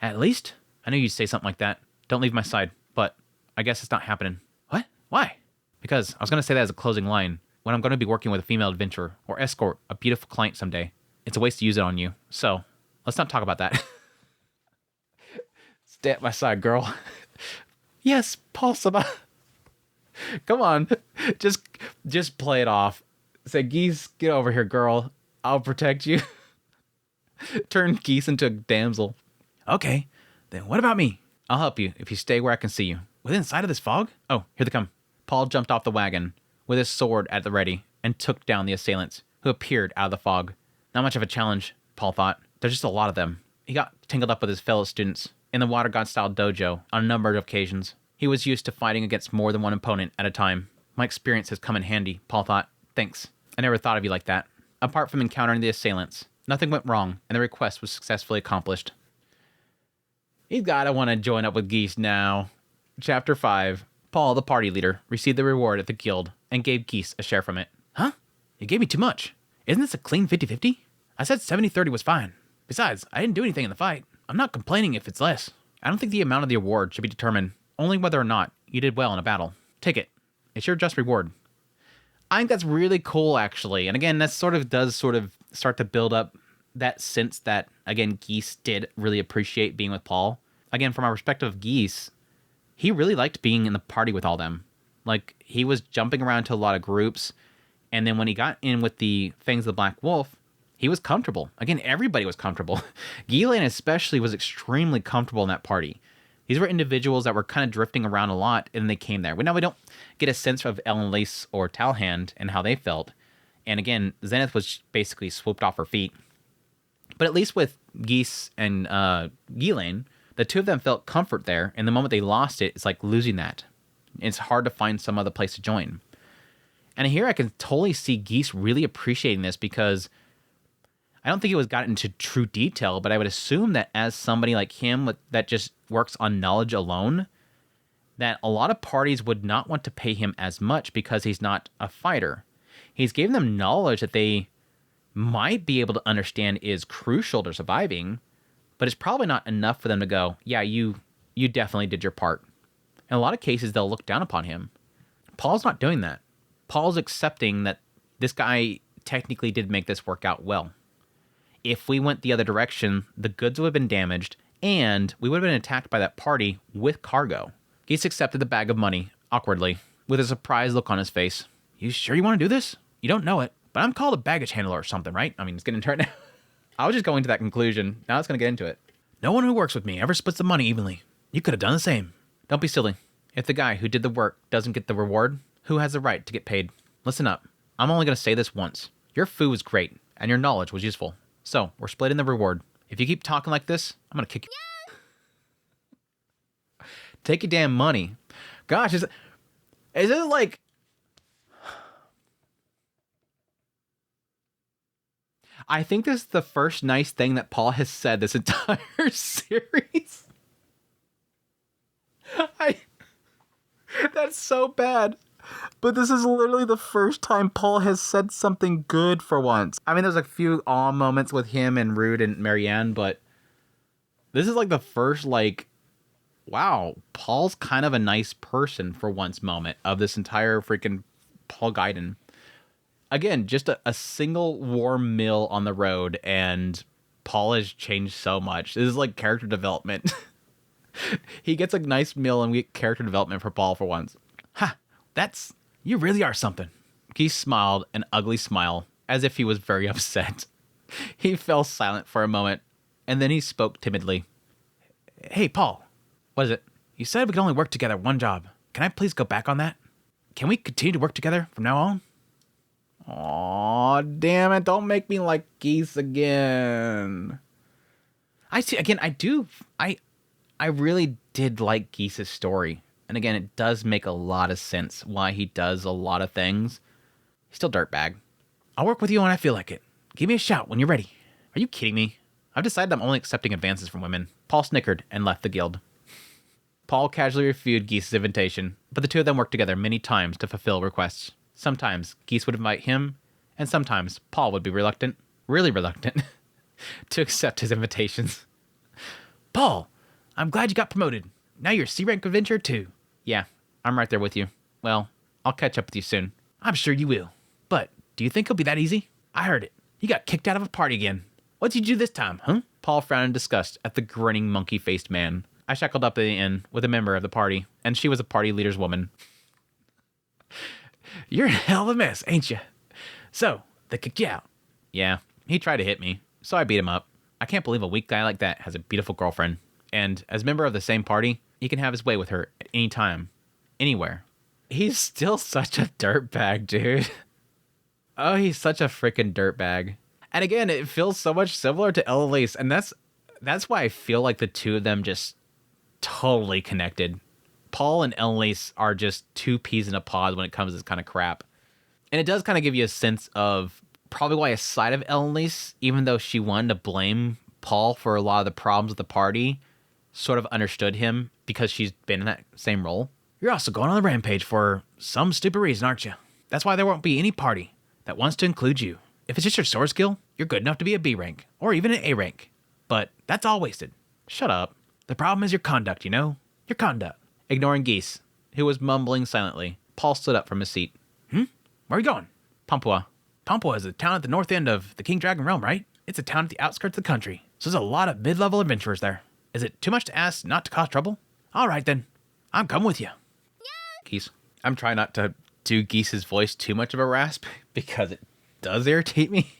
at least. I knew you'd say something like that. Don't leave my side, but I guess it's not happening. What? Why? Because I was going to say that as a closing line. When I'm going to be working with a female adventurer or escort a beautiful client someday, it's a waste to use it on you. So, let's not talk about that. Stay at my side, girl. Yes, Paul Sama. Come on. Just play it off. Say, Geese, get over here, girl. I'll protect you. Turn Geese into a damsel. Okay, then what about me? I'll help you if you stay where I can see you. Within sight of this fog? Oh, here they come. Paul jumped off the wagon with his sword at the ready and took down the assailants who appeared out of the fog. Not much of a challenge, Paul thought. There's just a lot of them. He got tangled up with his fellow students in the Water God-style dojo on a number of occasions. He was used to fighting against more than one opponent at a time. My experience has come in handy, Paul thought. Thanks. I never thought of you like that. Apart from encountering the assailants, nothing went wrong, and the request was successfully accomplished. He's gotta want to join up with Geese now. Chapter 5. Paul, the party leader, received the reward at the guild and gave Geese a share from it. Huh? You gave me too much. Isn't this a clean 50-50? I said 70-30 was fine. Besides, I didn't do anything in the fight. I'm not complaining if it's less. I don't think the amount of the award should be determined only whether or not you did well in a battle. Take it. It's your just reward. I think that's really cool, actually. And again, that does start to build up that sense that, again, Geese did really appreciate being with Paul. Again, from our perspective of Geese, he really liked being in the party with all them. Like, he was jumping around to a lot of groups, and then when he got in with the Fangs of the Black Wolf, he was comfortable. Again, everybody was comfortable. Ghislaine especially was extremely comfortable in that party. These were individuals that were kind of drifting around a lot, and they came there. Now, we don't get a sense of Ellen Lace or Talhand and how they felt. And again, Zenith was basically swooped off her feet. But at least with Geese and Ghislaine, the two of them felt comfort there, and the moment they lost it, it's like losing that. It's hard to find some other place to join. And here I can totally see Geese really appreciating this, because I don't think it was gotten into true detail, but I would assume that as somebody like him that just works on knowledge alone, that a lot of parties would not want to pay him as much because he's not a fighter. He's given them knowledge that they might be able to understand is crucial to surviving, but it's probably not enough for them to go, yeah, you definitely did your part. In a lot of cases, they'll look down upon him. Paul's not doing that. Paul's accepting that this guy technically did make this work out well. If we went the other direction, the goods would have been damaged, and we would have been attacked by that party with cargo. Geese accepted the bag of money, awkwardly, with a surprised look on his face. You sure you want to do this? You don't know it, but I'm called a baggage handler or something, right? I mean, it's getting into it now. I was just going to that conclusion. Now it's going to get into it. No one who works with me ever splits the money evenly. You could have done the same. Don't be silly. If the guy who did the work doesn't get the reward, who has the right to get paid? Listen up. I'm only going to say this once. Your food was great, and your knowledge was useful. So, we're splitting the reward. If you keep talking like this, I'm going to kick you. Take your damn money. Gosh, is it like... I think this is the first nice thing that Paul has said this entire series. That's so bad. But this is literally the first time Paul has said something good for once. I mean, there's a few awe moments with him and Rude and Marianne, but this is like the first, like, wow, Paul's kind of a nice person for once moment of this entire freaking Paul Gaiden. Again, just a single warm meal on the road, and Paul has changed so much. This is like character development. He gets a nice meal and we get character development for Paul for once. Ha! You really are something. Geese smiled an ugly smile, as if he was very upset. He fell silent for a moment, and then he spoke timidly. Hey, Paul. What is it? You said we could only work together one job. Can I please go back on that? Can we continue to work together from now on? Aw, damn it. Don't make me like Geese again. I see, again, I really did like Geese's story. And again, it does make a lot of sense why he does a lot of things. He's still dirtbag. I'll work with you when I feel like it. Give me a shout when you're ready. Are you kidding me? I've decided I'm only accepting advances from women. Paul snickered and left the guild. Paul casually refused Geese's invitation, but the two of them worked together many times to fulfill requests. Sometimes Geese would invite him, and sometimes Paul would be reluctant, really reluctant, to accept his invitations. Paul, I'm glad you got promoted. Now you're C-rank adventurer too. Yeah, I'm right there with you. Well, I'll catch up with you soon. I'm sure you will. But do you think it'll be that easy? I heard it. You got kicked out of a party again. What did you do this time, huh? Paul frowned in disgust at the grinning monkey-faced man. I shackled up at the inn with a member of the party, and she was a party leader's woman. You're a hell of a mess, ain't you? So, they kicked you out. Yeah, he tried to hit me, so I beat him up. I can't believe a weak guy like that has a beautiful girlfriend. And as a member of the same party, he can have his way with her at any time, anywhere. He's still such a dirtbag, dude. Oh, he's such a freaking dirtbag. And again, it feels so much similar to Elise, and that's why I feel like the two of them just totally connected. Paul and Elise are just two peas in a pod when it comes to this kind of crap. And it does kind of give you a sense of probably why a side of Elise, even though she wanted to blame Paul for a lot of the problems with the party, sort of understood him because she's been in that same role. You're also going on a rampage for some stupid reason, aren't you? That's why there won't be any party that wants to include you. If it's just your sword skill, you're good enough to be a B rank, or even an A rank. But that's all wasted. Shut up. The problem is your conduct, you know? Your conduct. Ignoring Geese, who was mumbling silently, Paul stood up from his seat. Where are you going? Pampua. Pampua is a town at the north end of the King Dragon Realm, right? It's a town at the outskirts of the country, so there's a lot of mid-level adventurers there. Is it too much to ask not to cause trouble? All right, then. I'm coming with you. Yeah. Geese. I'm trying not to do Geese's voice too much of a rasp, because it does irritate me.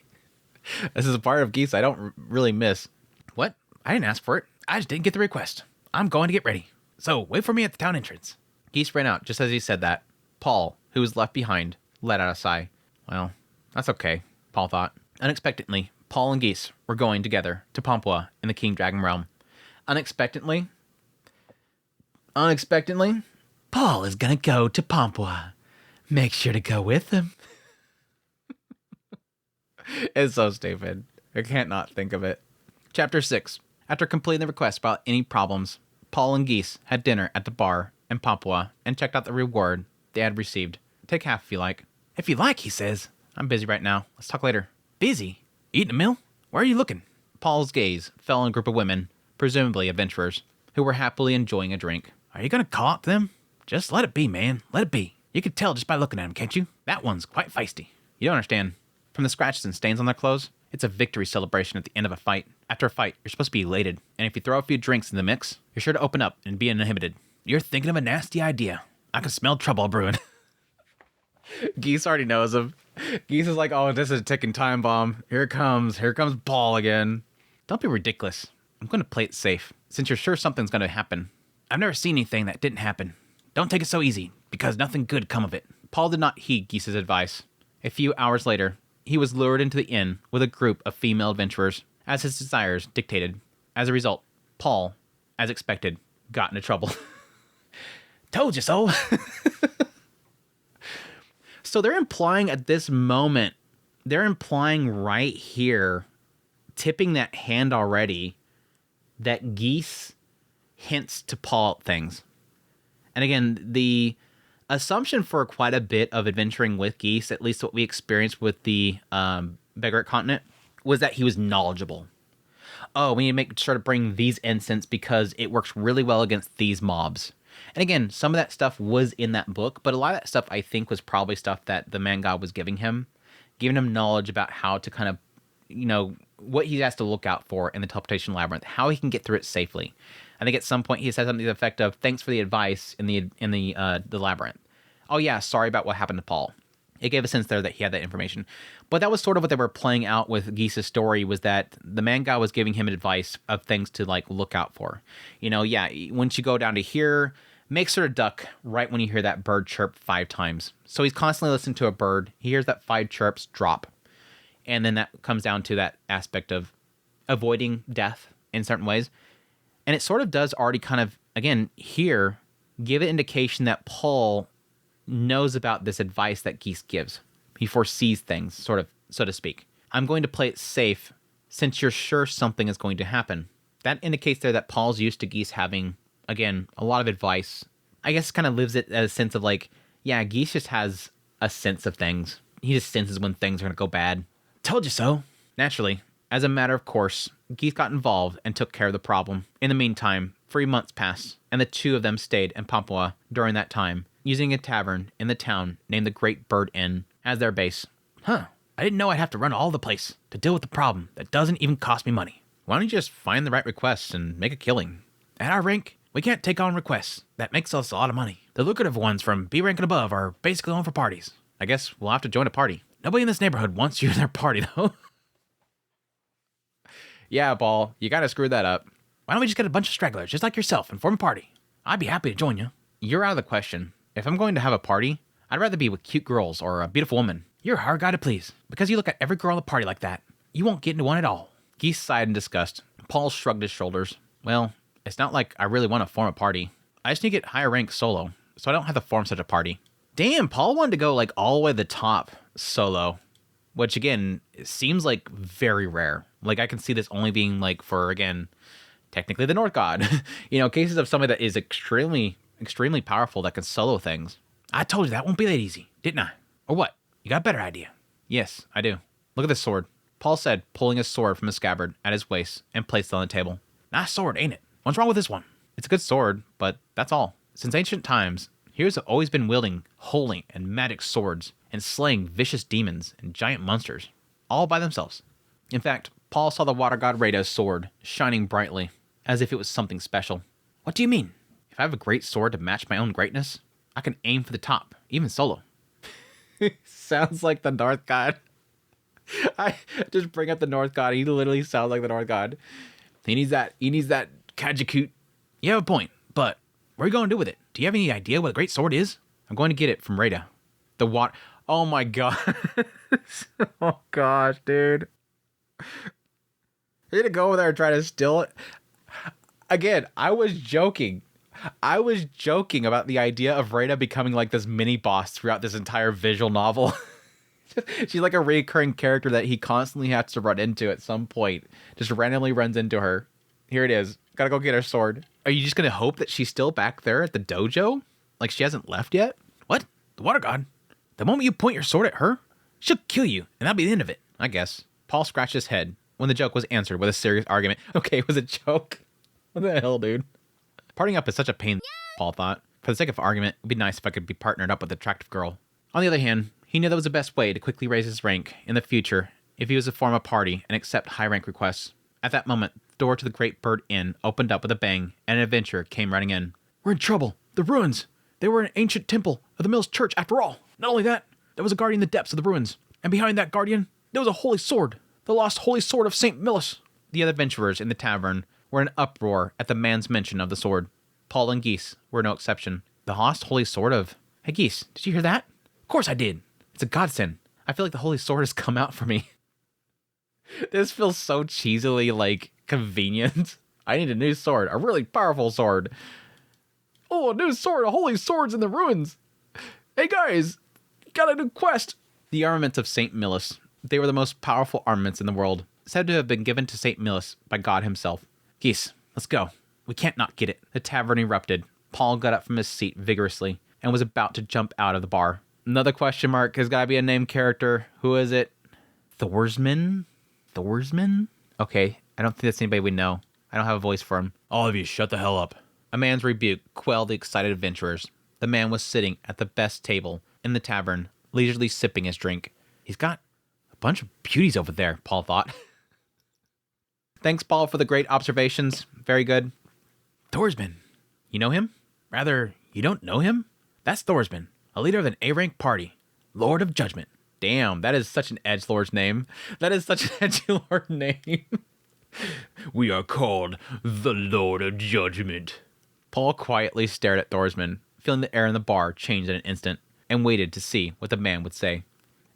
This is a part of Geese I don't really miss. What? I didn't ask for it. I just didn't get the request. I'm going to get ready. So wait for me at the town entrance. Geese ran out just as he said that. Paul, who was left behind, let out a sigh. Well, that's okay, Paul thought. Unexpectedly, Paul and Geese were going together to Pampua in the King Dragon Realm. Unexpectedly, Paul is gonna go to Pampua. Make sure to go with him. It's so stupid. I can't not think of it. Chapter 6. After completing the request about any problems, Paul and Geese had dinner at the bar and Papua and checked out the reward they had received. Take half if you like. If you like, he says. I'm busy right now. Let's talk later. Busy? Eating a meal? Where are you looking? Paul's gaze fell on a group of women, presumably adventurers, who were happily enjoying a drink. Are you going to call up them? Just let it be, man. Let it be. You can tell just by looking at them, can't you? That one's quite feisty. You don't understand. From the scratches and stains on their clothes, it's a victory celebration at the end of a fight. After a fight, you're supposed to be elated, and if you throw a few drinks in the mix, you're sure to open up and be uninhibited. You're thinking of a nasty idea. I can smell trouble brewing. Geese already knows him. Geese is like, oh, this is a ticking time bomb. Here it comes. Here comes Paul again. Don't be ridiculous. I'm going to play it safe, since you're sure something's going to happen. I've never seen anything that didn't happen. Don't take it so easy, because nothing good come of it. Paul did not heed Geese's advice. A few hours later, he was lured into the inn with a group of female adventurers, as his desires dictated. As a result, Paul, as expected, got into trouble. Told you so. So they're implying at this moment, they're implying right here, tipping that hand already, that Geese hints to Paul at things. And again, the assumption for quite a bit of adventuring with Geese, at least what we experienced with the Beggaret continent, was that he was knowledgeable. Oh, we need to make sure to bring these incense because it works really well against these mobs. And again, some of that stuff was in that book, but a lot of that stuff I think was probably stuff that the man god was giving him knowledge about how to kind of, you know, what he has to look out for in the teleportation labyrinth, how he can get through it safely. I think at some point he said something to the effect of, "Thanks for the advice in the labyrinth." Oh yeah, sorry about what happened to Paul. It gave a sense there that he had that information. But that was sort of what they were playing out with Geese's story, was that the man god was giving him advice of things to like look out for. You know, yeah, once you go down to here, make sure to duck right when you hear that bird chirp 5 times. So he's constantly listening to a bird. He hears that 5 chirps, drop. And then that comes down to that aspect of avoiding death in certain ways. And it sort of does already kind of, again, here, give an indication that Paul knows about this advice that Geese gives. He foresees things, sort of, so to speak. I'm going to play it safe since you're sure something is going to happen. That indicates there that Paul's used to Geese having, again, a lot of advice. I guess kind of lives it as a sense of like, yeah, Geese just has a sense of things. He just senses when things are going to go bad. Told you so. Naturally, as a matter of course, Geese got involved and took care of the problem. In the meantime, 3 months passed, and the two of them stayed in Papua during that time, using a tavern in the town named the Great Bird Inn as their base. Huh, I didn't know I'd have to run all the place to deal with the problem that doesn't even cost me money. Why don't you just find the right requests and make a killing? At our rank, we can't take on requests. That makes us a lot of money. The lucrative ones from B rank and above are basically on for parties. I guess we'll have to join a party. Nobody in this neighborhood wants you in their party, though. Yeah, Paul, you gotta screw that up. Why don't we just get a bunch of stragglers just like yourself and form a party? I'd be happy to join you. You're out of the question. If I'm going to have a party, I'd rather be with cute girls or a beautiful woman. You're a hard guy to please. Because you look at every girl in the party like that, you won't get into one at all. Geese sighed in disgust. Paul shrugged his shoulders. Well, it's not like I really want to form a party. I just need to get higher rank solo, so I don't have to form such a party. Damn, Paul wanted to go like all the way to the top solo, which again, it seems like very rare. Like I can see this only being like for, again, technically the North God. You know, cases of somebody that is extremely powerful that can solo things. I told you that won't be that easy, didn't I? Or what? You got a better idea? Yes, I do. Look at this sword, Paul said, pulling his sword from his scabbard at his waist and placed it on the table. Nice sword, ain't it? What's wrong with this one? It's a good sword, but that's all. Since ancient times, heroes have always been wielding holy and magic swords and slaying vicious demons and giant monsters, all by themselves. In fact, Paul saw the water god Rada's sword shining brightly, as if it was something special. What do you mean? If I have a great sword to match my own greatness, I can aim for the top, even solo. Sounds like the North God. I just bring up the North God. He literally sounds like the North God. He needs that Kajakut. You have a point, but what are you going to do with it? Do you have any idea what a great sword is? I'm going to get it from Rada. The water. Oh my god. Oh gosh, dude. You're gonna go over there and try to steal it? Again, I was joking about the idea of Rada becoming like this mini boss throughout this entire visual novel. She's like a recurring character that he constantly has to run into at some point. Just randomly runs into her. Here it is. Gotta go get her sword. Are you just going to hope that she's still back there at the dojo? Like she hasn't left yet? What? The water god? The moment you point your sword at her, she'll kill you, and that'll be the end of it. I guess. Paul scratched his head when the joke was answered with a serious argument. Okay, it was a joke. What the hell, dude? Parting up is such a pain, Paul thought. For the sake of argument, it would be nice if I could be partnered up with an attractive girl. On the other hand, he knew that was the best way to quickly raise his rank in the future if he was to form a party and accept high rank requests. At that moment, the door to the Great Bird Inn opened up with a bang, and an adventurer came running in. We're in trouble. The ruins. They were an ancient temple of the Mills Church after all. Not only that, there was a guardian in the depths of the ruins. And behind that guardian, there was a holy sword. The lost holy sword of St. Millis. The other adventurers in the tavern were in uproar at the man's mention of the sword. Paul and Geese were no exception. The lost holy sword of... Hey, Geese, did you hear that? Of course I did. It's a godsend. I feel like the holy sword has come out for me. This feels so cheesily, like, convenient. I need a new sword. A really powerful sword. Oh, a new sword. A holy sword's in the ruins. Hey, guys. Got a new quest. The armaments of St. Millis. They were the most powerful armaments in the world, said to have been given to St. Millis by God himself. Geese, let's go. We can't not get it. The tavern erupted. Paul got up from his seat vigorously and was about to jump out of the bar. Another question mark has got to be a named character. Who is it? Thorsman? Thorsman? Okay, I don't think that's anybody we know. I don't have a voice for him. All of you, shut the hell up. A man's rebuke quelled the excited adventurers. The man was sitting at the best table in the tavern, leisurely sipping his drink. He's got a bunch of beauties over there, Paul thought. Thanks, Paul, for the great observations. Very good. Thorsman. You know him? Rather, you don't know him? That's Thorsman, a leader of an A-rank party. Lord of Judgment. Damn, that is such an edgelord's name. That is such an edgelord name. We are called the Lord of Judgment. Paul quietly stared at Thorsman, feeling the air in the bar change in an instant, and waited to see what the man would say.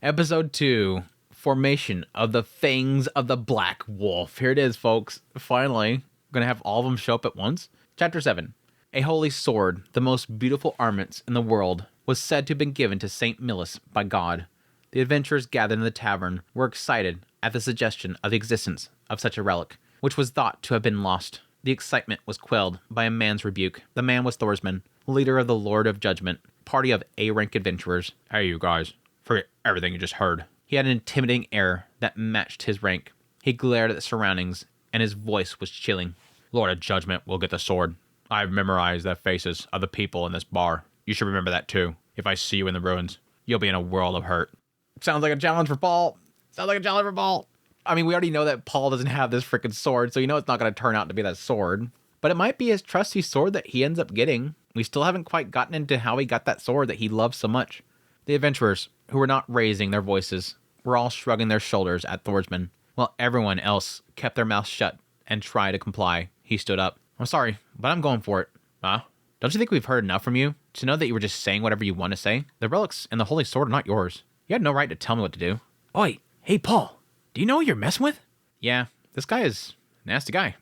Episode 2, Formation of the Fangs of the Black Wolf. Here it is, folks. Finally, going to have all of them show up at once. Chapter 7. A holy sword, the most beautiful armaments in the world, was said to have been given to St. Millis by God. The adventurers gathered in the tavern were excited at the suggestion of the existence of such a relic, which was thought to have been lost. The excitement was quelled by a man's rebuke. The man was Thorsman, leader of the Lord of Judgment, party of A-rank adventurers. Hey, you guys, forget everything you just heard. He had an intimidating air that matched his rank. He glared at the surroundings, and his voice was chilling. Lord of Judgment will get the sword. I've memorized the faces of the people in this bar. You should remember that too. If I see you in the ruins, you'll be in a world of hurt. Sounds like a challenge for Paul. I mean, we already know that Paul doesn't have this freaking sword, so you know it's not going to turn out to be that sword. But it might be his trusty sword that he ends up getting. We still haven't quite gotten into how he got that sword that he loves so much. The adventurers, who were not raising their voices, were all shrugging their shoulders at Thorsman, while everyone else kept their mouths shut and tried to comply. He stood up. I'm sorry, but I'm going for it. Huh? Don't you think we've heard enough from you to know that you were just saying whatever you want to say? The relics and the holy sword are not yours. You had no right to tell me what to do. Oi, hey Paul, do you know who you're messing with? Yeah, this guy is a nasty guy.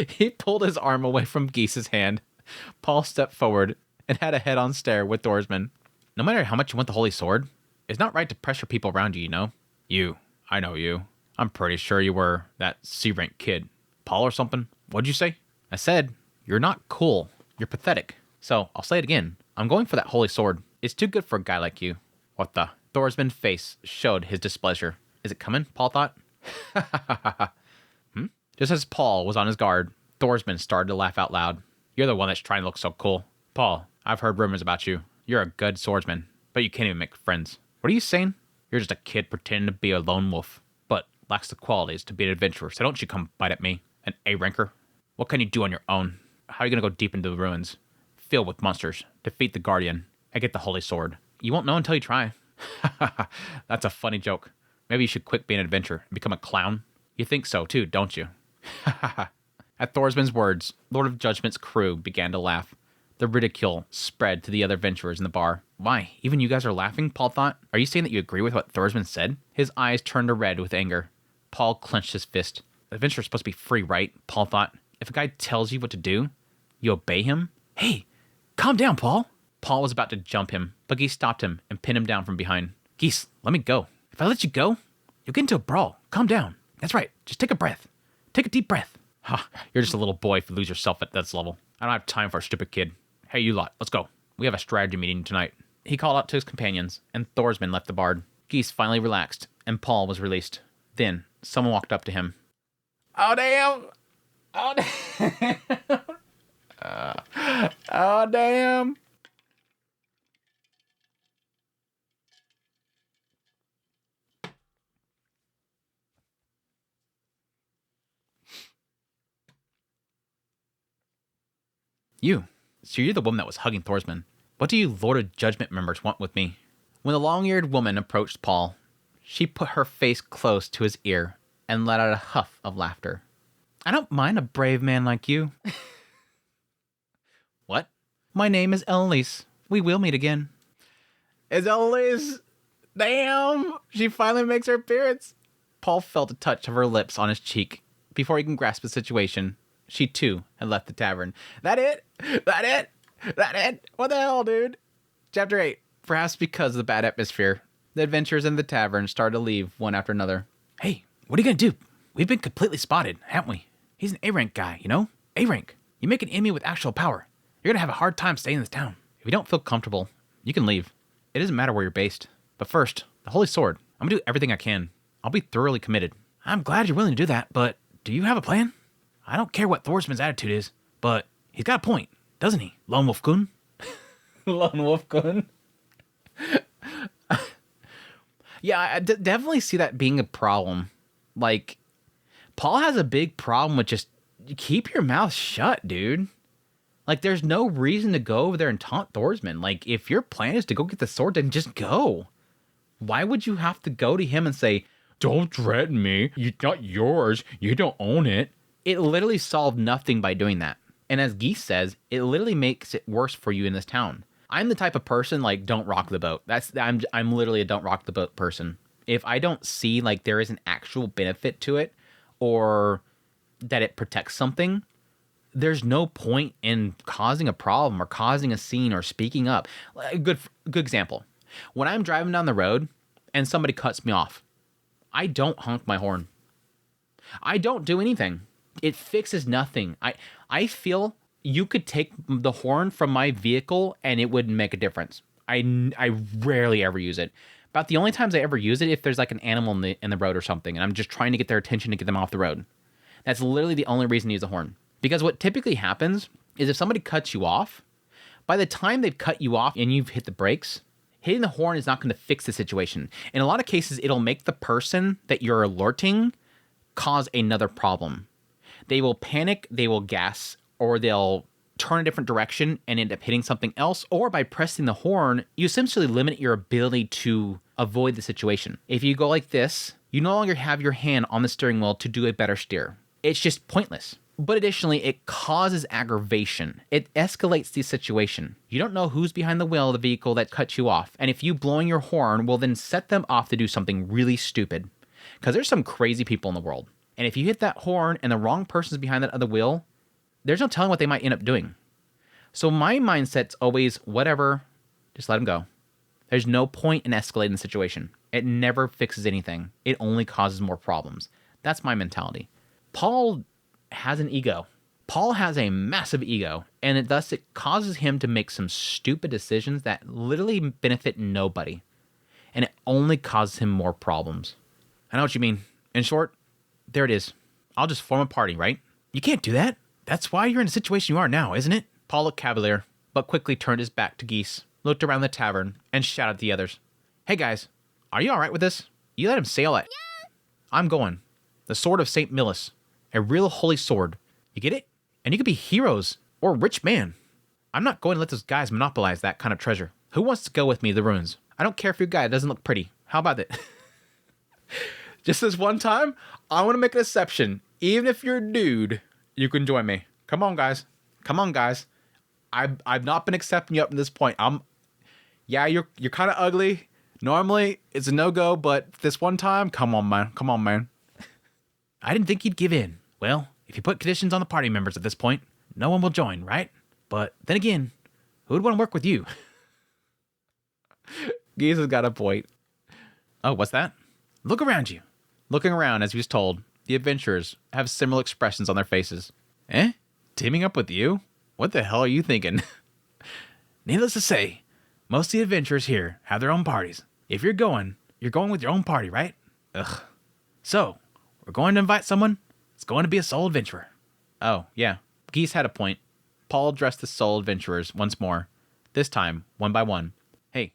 He pulled his arm away from Geese's hand. Paul stepped forward and had a head-on stare with Thorsman. No matter how much you want the holy sword, it's not right to pressure people around you, you know? I know you. I'm pretty sure you were that C-rank kid. Paul or something? What'd you say? I said, you're not cool. You're pathetic. So, I'll say it again. I'm going for that holy sword. It's too good for a guy like you. What the? Thorsman's face showed his displeasure. Is it coming? Paul thought. Just as Paul was on his guard, Thorsman started to laugh out loud. You're the one that's trying to look so cool. Paul, I've heard rumors about you. You're a good swordsman, but you can't even make friends. What are you saying? You're just a kid pretending to be a lone wolf, but lacks the qualities to be an adventurer, so don't you come bite at me, an A-ranker. What can you do on your own? How are you going to go deep into the ruins, filled with monsters, defeat the Guardian, and get the Holy Sword? You won't know until you try. That's a funny joke. Maybe you should quit being an adventurer and become a clown. You think so too, don't you? At Thorsman's words, Lord of Judgment's crew began to laugh. The ridicule spread to the other adventurers in the bar. Why, even you guys are laughing? Paul thought. Are you saying that you agree with what Thorsman said? His eyes turned to red with anger. Paul clenched his fist. The adventurer's supposed to be free, right? Paul thought. If a guy tells you what to do, you obey him? Hey, calm down, Paul. Paul was about to jump him, but Geese stopped him and pinned him down from behind. Geese, let me go. If I let you go, you'll get into a brawl. Calm down. That's right. Just take a breath. Take a deep breath. Ha, you're just a little boy if you lose yourself at this level. I don't have time for a stupid kid. Hey, you lot, let's go. We have a strategy meeting tonight. He called out to his companions, and Thorsman left the bard. Geese finally relaxed, and Paul was released. Then, someone walked up to him. Oh, damn! Oh, damn! Oh, damn! You. So you're the woman that was hugging Thorsman. What do you Lord of Judgment members want with me? When the long-eared woman approached Paul, she put her face close to his ear and let out a huff of laughter. I don't mind a brave man like you. What? My name is Elise. We will meet again. Is Elise? Damn! She finally makes her appearance. Paul felt a touch of her lips on his cheek. Before he can grasp the situation, she too had left the tavern. That it? That it? That it? What the hell, dude? Chapter 8. Perhaps because of the bad atmosphere, the adventurers in the tavern started to leave one after another. Hey, what are you gonna do? We've been completely spotted, haven't we? He's an A-rank guy, you know? A-rank. You make an enemy with actual power. You're gonna have a hard time staying in this town. If you don't feel comfortable, you can leave. It doesn't matter where you're based. But first, the Holy Sword. I'm gonna do everything I can. I'll be thoroughly committed. I'm glad you're willing to do that, but do you have a plan? I don't care what Thorsman's attitude is, but he's got a point, doesn't he, Lone Wolf-kun? Lone Wolf-kun? Yeah, I definitely see that being a problem. Like, Paul has a big problem with just keep your mouth shut, dude. Like, there's no reason to go over there and taunt Thorsman. Like, if your plan is to go get the sword, then just go. Why would you have to go to him and say, don't threaten me, it's not yours, you don't own it? It literally solved nothing by doing that. And as Geese says, it literally makes it worse for you in this town. I'm the type of person, like, don't rock the boat. I'm literally a don't rock the boat person. If I don't see, like, there is an actual benefit to it, or that it protects something, there's no point in causing a problem or causing a scene or speaking up. A good example. When I'm driving down the road and somebody cuts me off, I don't honk my horn. I don't do anything. It fixes nothing. I feel you could take the horn from my vehicle and it wouldn't make a difference. I rarely ever use it. About the only times I ever use it if there's like an animal in the road or something and I'm just trying to get their attention to get them off the road. That's literally the only reason to use the horn. Because what typically happens is if somebody cuts you off, by the time they've cut you off and you've hit the brakes, hitting the horn is not going to fix the situation. In a lot of cases, it'll make the person that you're alerting cause another problem. They will panic, they will gas, or they'll turn a different direction and end up hitting something else. Or by pressing the horn, you essentially limit your ability to avoid the situation. If you go like this, you no longer have your hand on the steering wheel to do a better steer. It's just pointless. But additionally, it causes aggravation. It escalates the situation. You don't know who's behind the wheel of the vehicle that cut you off. And if you blowing your horn will then set them off to do something really stupid. Because there's some crazy people in the world. And if you hit that horn and the wrong person's behind that other wheel, there's no telling what they might end up doing. So my mindset's always, whatever, just let them go. There's no point in escalating the situation. It never fixes anything. It only causes more problems. That's my mentality. Paul has an ego. Paul has a massive ego, and it causes him to make some stupid decisions that literally benefit nobody. And it only causes him more problems. I know what you mean. In short, there it is. I'll just form a party, right? You can't do that. That's why you're in the situation you are now, isn't it? Paul looked cavalier, but quickly turned his back to Geese, looked around the tavern, and shouted at the others. Hey guys, are you alright with this? You let him sail it. Yeah. I'm going. The sword of St. Millis. A real holy sword. You get it? And you could be heroes or a rich man. I'm not going to let those guys monopolize that kind of treasure. Who wants to go with me to the ruins? I don't care if your guy doesn't look pretty. How about that? Just this one time, I want to make an exception. Even if you're a dude, you can join me. Come on, guys. Come on, guys. I've not been accepting you up to this point. Yeah, you're kind of ugly. Normally, it's a no-go, but this one time, come on, man. Come on, man. I didn't think you'd give in. Well, if you put conditions on the party members at this point, no one will join, right? But then again, who would want to work with you? Geese has got a point. Oh, what's that? Look around you. Looking around as he was told, The adventurers have similar expressions on their faces. Eh? Teaming up with you? What the hell are you thinking? Needless to say, most of the adventurers here have their own parties. If you're going with your own party, right? Ugh. So, we're going to invite someone. It's going to be a solo adventurer. Oh, yeah. Geese had a point. Paul addressed the solo adventurers once more. This time, one by one. Hey,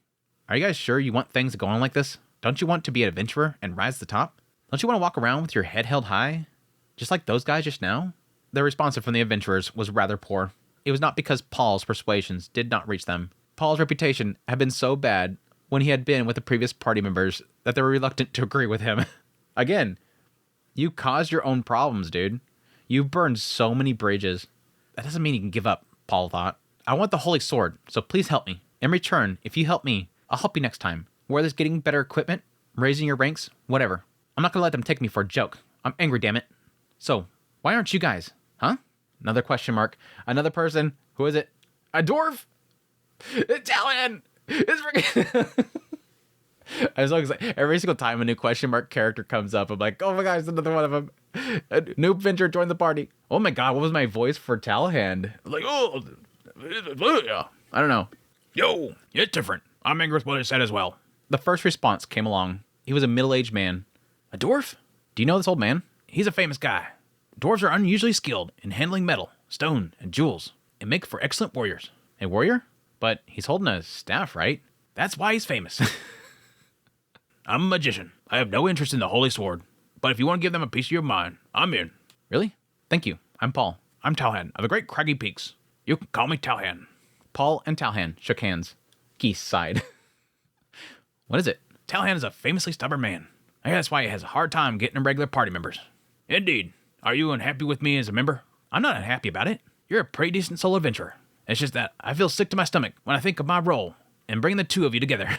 are you guys sure you want things to go on like this? Don't you want to be an adventurer and rise to the top? Don't you want to walk around with your head held high? Just like those guys just now? The response from the adventurers was rather poor. It was not because Paul's persuasions did not reach them. Paul's reputation had been so bad when he had been with the previous party members that they were reluctant to agree with him. Again, you caused your own problems, dude. You burned so many bridges. That doesn't mean you can give up, Paul thought. I want the holy sword, so please help me. In return, if you help me, I'll help you next time. Whether it's getting better equipment, raising your ranks, whatever. I'm not gonna let them take me for a joke. I'm angry, damn it. So, why aren't you guys? Huh? Another question mark. Another person. Who is it? A dwarf? Italian! It's freaking... I'm so excited. Every single time a new question mark character comes up, I'm like, oh my gosh, another one of them. A new adventurer joined the party. Oh my god, what was my voice for Talhand? Like, oh, I don't know. Yo, it's different. I'm angry with what I said as well. The first response came along. He was a middle-aged man. A dwarf? Do you know this old man? He's a famous guy. Dwarves are unusually skilled in handling metal, stone, and jewels, and make for excellent warriors. A warrior? But he's holding a staff, right? That's why he's famous. I'm a magician. I have no interest in the holy sword. But if you want to give them a piece of your mind, I'm in. Really? Thank you. I'm Paul. I'm Talhan of the Great Craggy Peaks. You can call me Talhan. Paul and Talhan shook hands. Geese sighed. What is it? Talhan is a famously stubborn man. I guess that's why he has a hard time getting regular party members. Indeed. Are you unhappy with me as a member? I'm not unhappy about it. You're a pretty decent solo adventurer. It's just that I feel sick to my stomach when I think of my role and bringing the two of you together.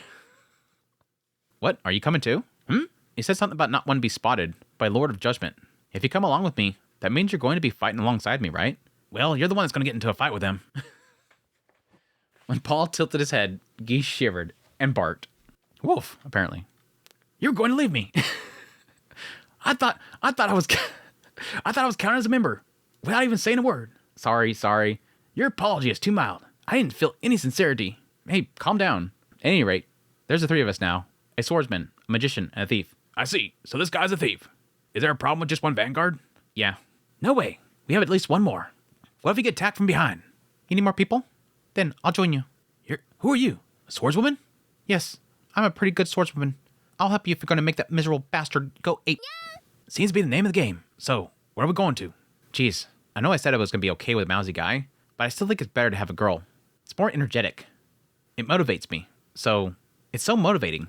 What? Are you coming too? He said something about not wanting to be spotted by Lord of Judgment. If you come along with me, that means you're going to be fighting alongside me, right? Well, you're the one that's going to get into a fight with them. When Paul tilted his head, Geese shivered and barked. Wolf, apparently. You're going to leave me. I thought I was counted as a member without even saying a word. Sorry. Your apology is too mild. I didn't feel any sincerity. Hey, calm down. At any rate, there's the three of us now. A swordsman, a magician, and a thief. I see. So this guy's a thief. Is there a problem with just one vanguard? Yeah. No way. We have at least one more. What if we get attacked from behind? You need more people? Then I'll join you. Who are you? A swordswoman? Yes. I'm a pretty good swordswoman. I'll help you if you're going to make that miserable bastard go ape. Seems to be the name of the game. So, where are we going to? Jeez. I know I said I was going to be okay with a mousy guy, but I still think it's better to have a girl. It's more energetic. It motivates me. So, it's so motivating.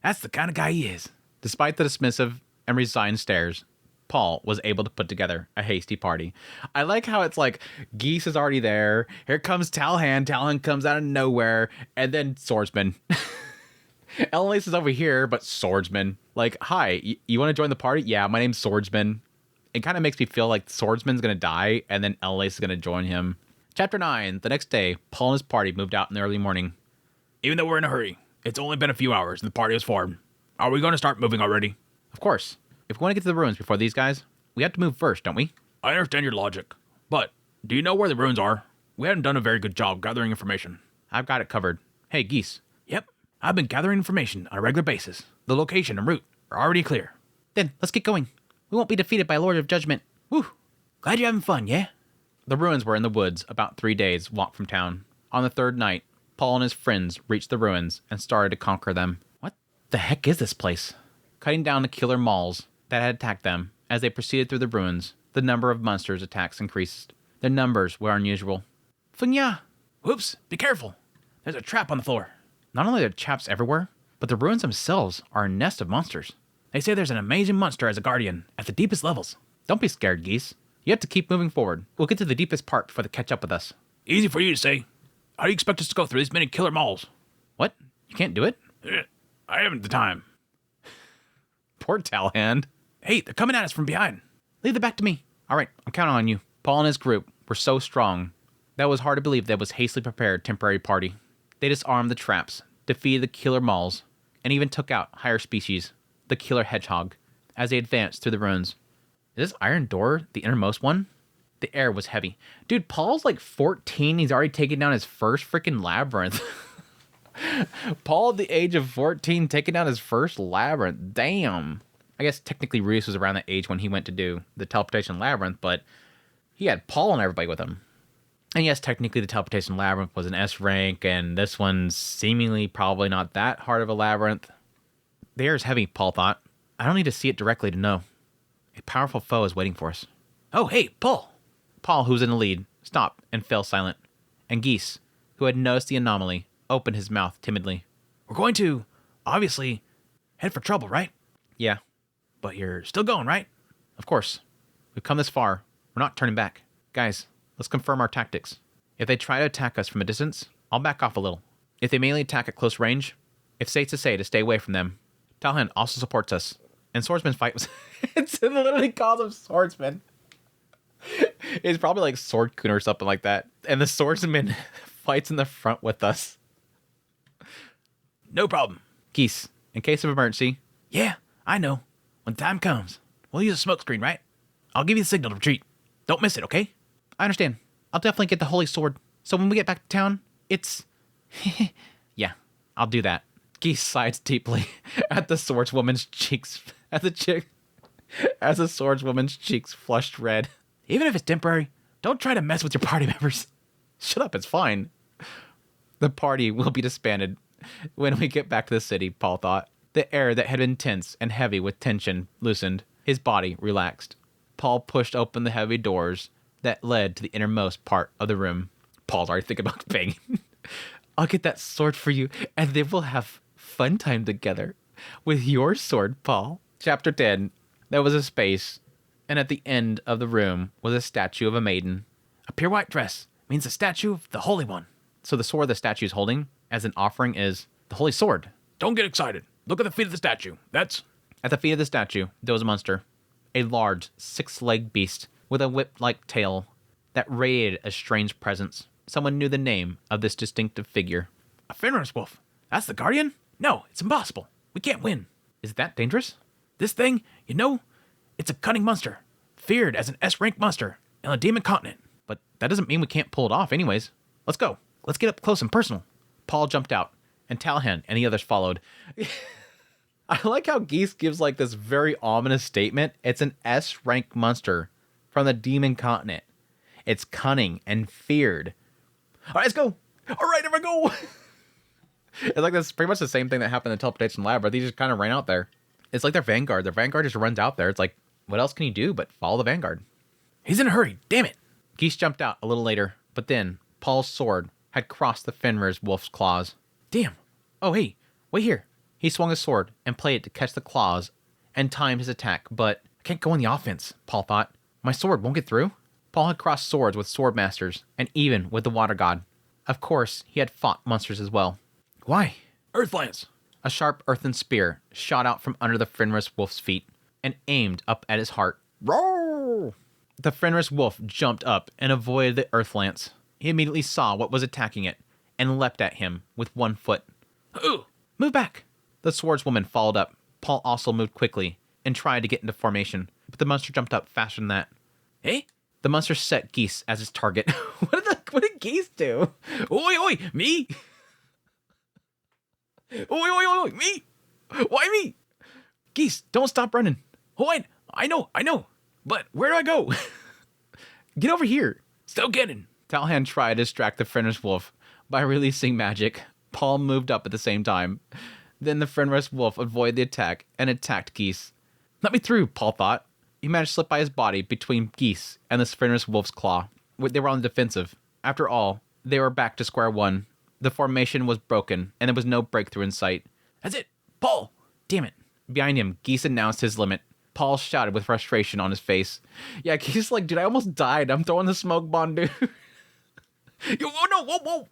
That's the kind of guy he is. Despite the dismissive and resigned stares, Paul was able to put together a hasty party. I like how it's like, Geese is already there. Here comes Talhan. Talhan comes out of nowhere. And then Swordsman. Elace is over here, but Swordsman. Like, hi, you want to join the party? Yeah, my name's Swordsman. It kind of makes me feel like Swordsman's going to die, and then Elace is going to join him. Chapter 9. The next day, Paul and his party moved out in the early morning. Even though we're in a hurry, it's only been a few hours and the party has formed. Are we going to start moving already? Of course. If we want to get to the ruins before these guys, we have to move first, don't we? I understand your logic. But, do you know where the ruins are? We haven't done a very good job gathering information. I've got it covered. Hey, Geese. Yep. I've been gathering information on a regular basis. The location and route are already clear. Then, let's get going. We won't be defeated by Lord of Judgment. Woo! Glad you're having fun, yeah? The ruins were in the woods, about 3 days' walk from town. On the third night, Paul and his friends reached the ruins and started to conquer them. What the heck is this place? Cutting down the killer mauls that had attacked them, as they proceeded through the ruins, the number of monsters' attacks increased. Their numbers were unusual. Funya! Whoops! Be careful! There's a trap on the floor. Not only are there traps everywhere, but the ruins themselves are a nest of monsters. They say there's an amazing monster as a guardian at the deepest levels. Don't be scared, Geese. You have to keep moving forward. We'll get to the deepest part before they catch up with us. Easy for you to say. How do you expect us to go through these many killer mauls? What? You can't do it? I haven't the time. Poor Talhand. Hey, they're coming at us from behind. Leave it back to me. All right, I'm counting on you. Paul and his group were so strong that it was hard to believe they was hastily prepared temporary party. They disarmed the traps, defeated the killer mauls, and even took out higher species, the killer hedgehog. as they advanced through the ruins. Is this iron door the innermost one? The air was heavy. Dude, Paul's like 14. He's already taken down his first freaking labyrinth. Paul at the age of 14 taking down his first labyrinth. Damn. I guess technically Reese was around that age when he went to do the teleportation labyrinth, but he had Paul and everybody with him. And yes, technically the teleportation labyrinth was an S rank, and this one's seemingly probably not that hard of a labyrinth. The air is heavy, Paul thought. I don't need to see it directly to know. A powerful foe is waiting for us. Oh, hey, Paul! Paul, who was in the lead, stopped and fell silent. And Geese, who had noticed the anomaly, opened his mouth timidly. We're going to, obviously, head for trouble, right? Yeah. But you're still going, right? Of course. We've come this far. We're not turning back. Guys, let's confirm our tactics. If they try to attack us from a distance, I'll back off a little. If they mainly attack at close range, it's safe to say to stay away from them. Talhan also supports us. And Swordsman's fight was... it literally calls him Swordsman. It's probably like Swordkun or something like that. And the Swordsman fights in the front with us. No problem. Geese, in case of emergency. Yeah, I know. When time comes, we'll use a smoke screen, right? I'll give you the signal to retreat. Don't miss it, okay? I understand. I'll definitely get the holy sword. So when we get back to town, it's... yeah, I'll do that. Geese sighs deeply at the swordswoman's cheeks... As the swordswoman's cheeks flushed red. Even if it's temporary, don't try to mess with your party members. Shut up, it's fine. The party will be disbanded when we get back to the city, Paul thought. The air that had been tense and heavy with tension loosened. His body relaxed. Paul pushed open the heavy doors that led to the innermost part of the room. Paul's already thinking about banging. I'll get that sword for you, and then we'll have fun time together. With your sword, Paul. Chapter 10. There was a space, and at the end of the room was a statue of a maiden. A pure white dress means a statue of the Holy One. So the sword the statue is holding as an offering is the Holy Sword. Don't get excited. Look at the feet of the statue. That's... At the feet of the statue, there was a monster. A large, six-legged beast with a whip-like tail that radiated a strange presence. Someone knew the name of this distinctive figure. A Fenris wolf. That's the Guardian? No, it's impossible. We can't win. Is it that dangerous? This thing, you know, it's a cunning monster. Feared as an S-rank monster in the Demon Continent. But that doesn't mean we can't pull it off anyways. Let's go. Let's get up close and personal. Paul jumped out, and Talhan and the others followed. I like how Geese gives like this very ominous statement. It's an S-rank monster from the Demon Continent. It's cunning and feared. All right, let's go. All right, everyone go. It's like that's pretty much the same thing that happened in the teleportation labyrinth. He just kind of ran out there. It's like their Vanguard. Their Vanguard just runs out there. It's like, what else can you do but follow the Vanguard? He's in a hurry. Damn it. Geese jumped out a little later, but then Paul's sword had crossed the Fenris wolf's claws. Damn. Oh, hey, wait here. He swung his sword and played it to catch the claws and timed his attack, but I can't go on the offense, Paul thought. My sword won't get through. Paul had crossed swords with sword masters and even with the water god. Of course, he had fought monsters as well. Why? Earthlance. A sharp earthen spear shot out from under the Fenris wolf's feet and aimed up at his heart. Roar! The Fenris wolf jumped up and avoided the earth lance. He immediately saw what was attacking it and leapt at him with one foot. Ooh! Move back! The swordswoman followed up. Paul also moved quickly and tried to get into formation, but the monster jumped up faster than that. Hey? The monster set Geese as his target. What did Geese do? Oi, oi, me! Oi, oi, oi, oi, me! Why me? Geese, don't stop running. Oi, I know, but where do I go? Get over here. Still getting. Talhan tried to distract the Fenris wolf by releasing magic. Paul moved up at the same time. Then the Fenris wolf avoided the attack and attacked Geese. Let me through, Paul thought. He managed to slip by his body between Geese and the Fenris wolf's claw. They were on the defensive. After all, they were back to square one. The formation was broken, and there was no breakthrough in sight. That's it! Paul! Damn it. Behind him, Geese announced his limit. Paul shouted with frustration on his face. Yeah, Geese like, dude, I almost died. I'm throwing the smoke bomb, dude. Yo, oh no, whoa.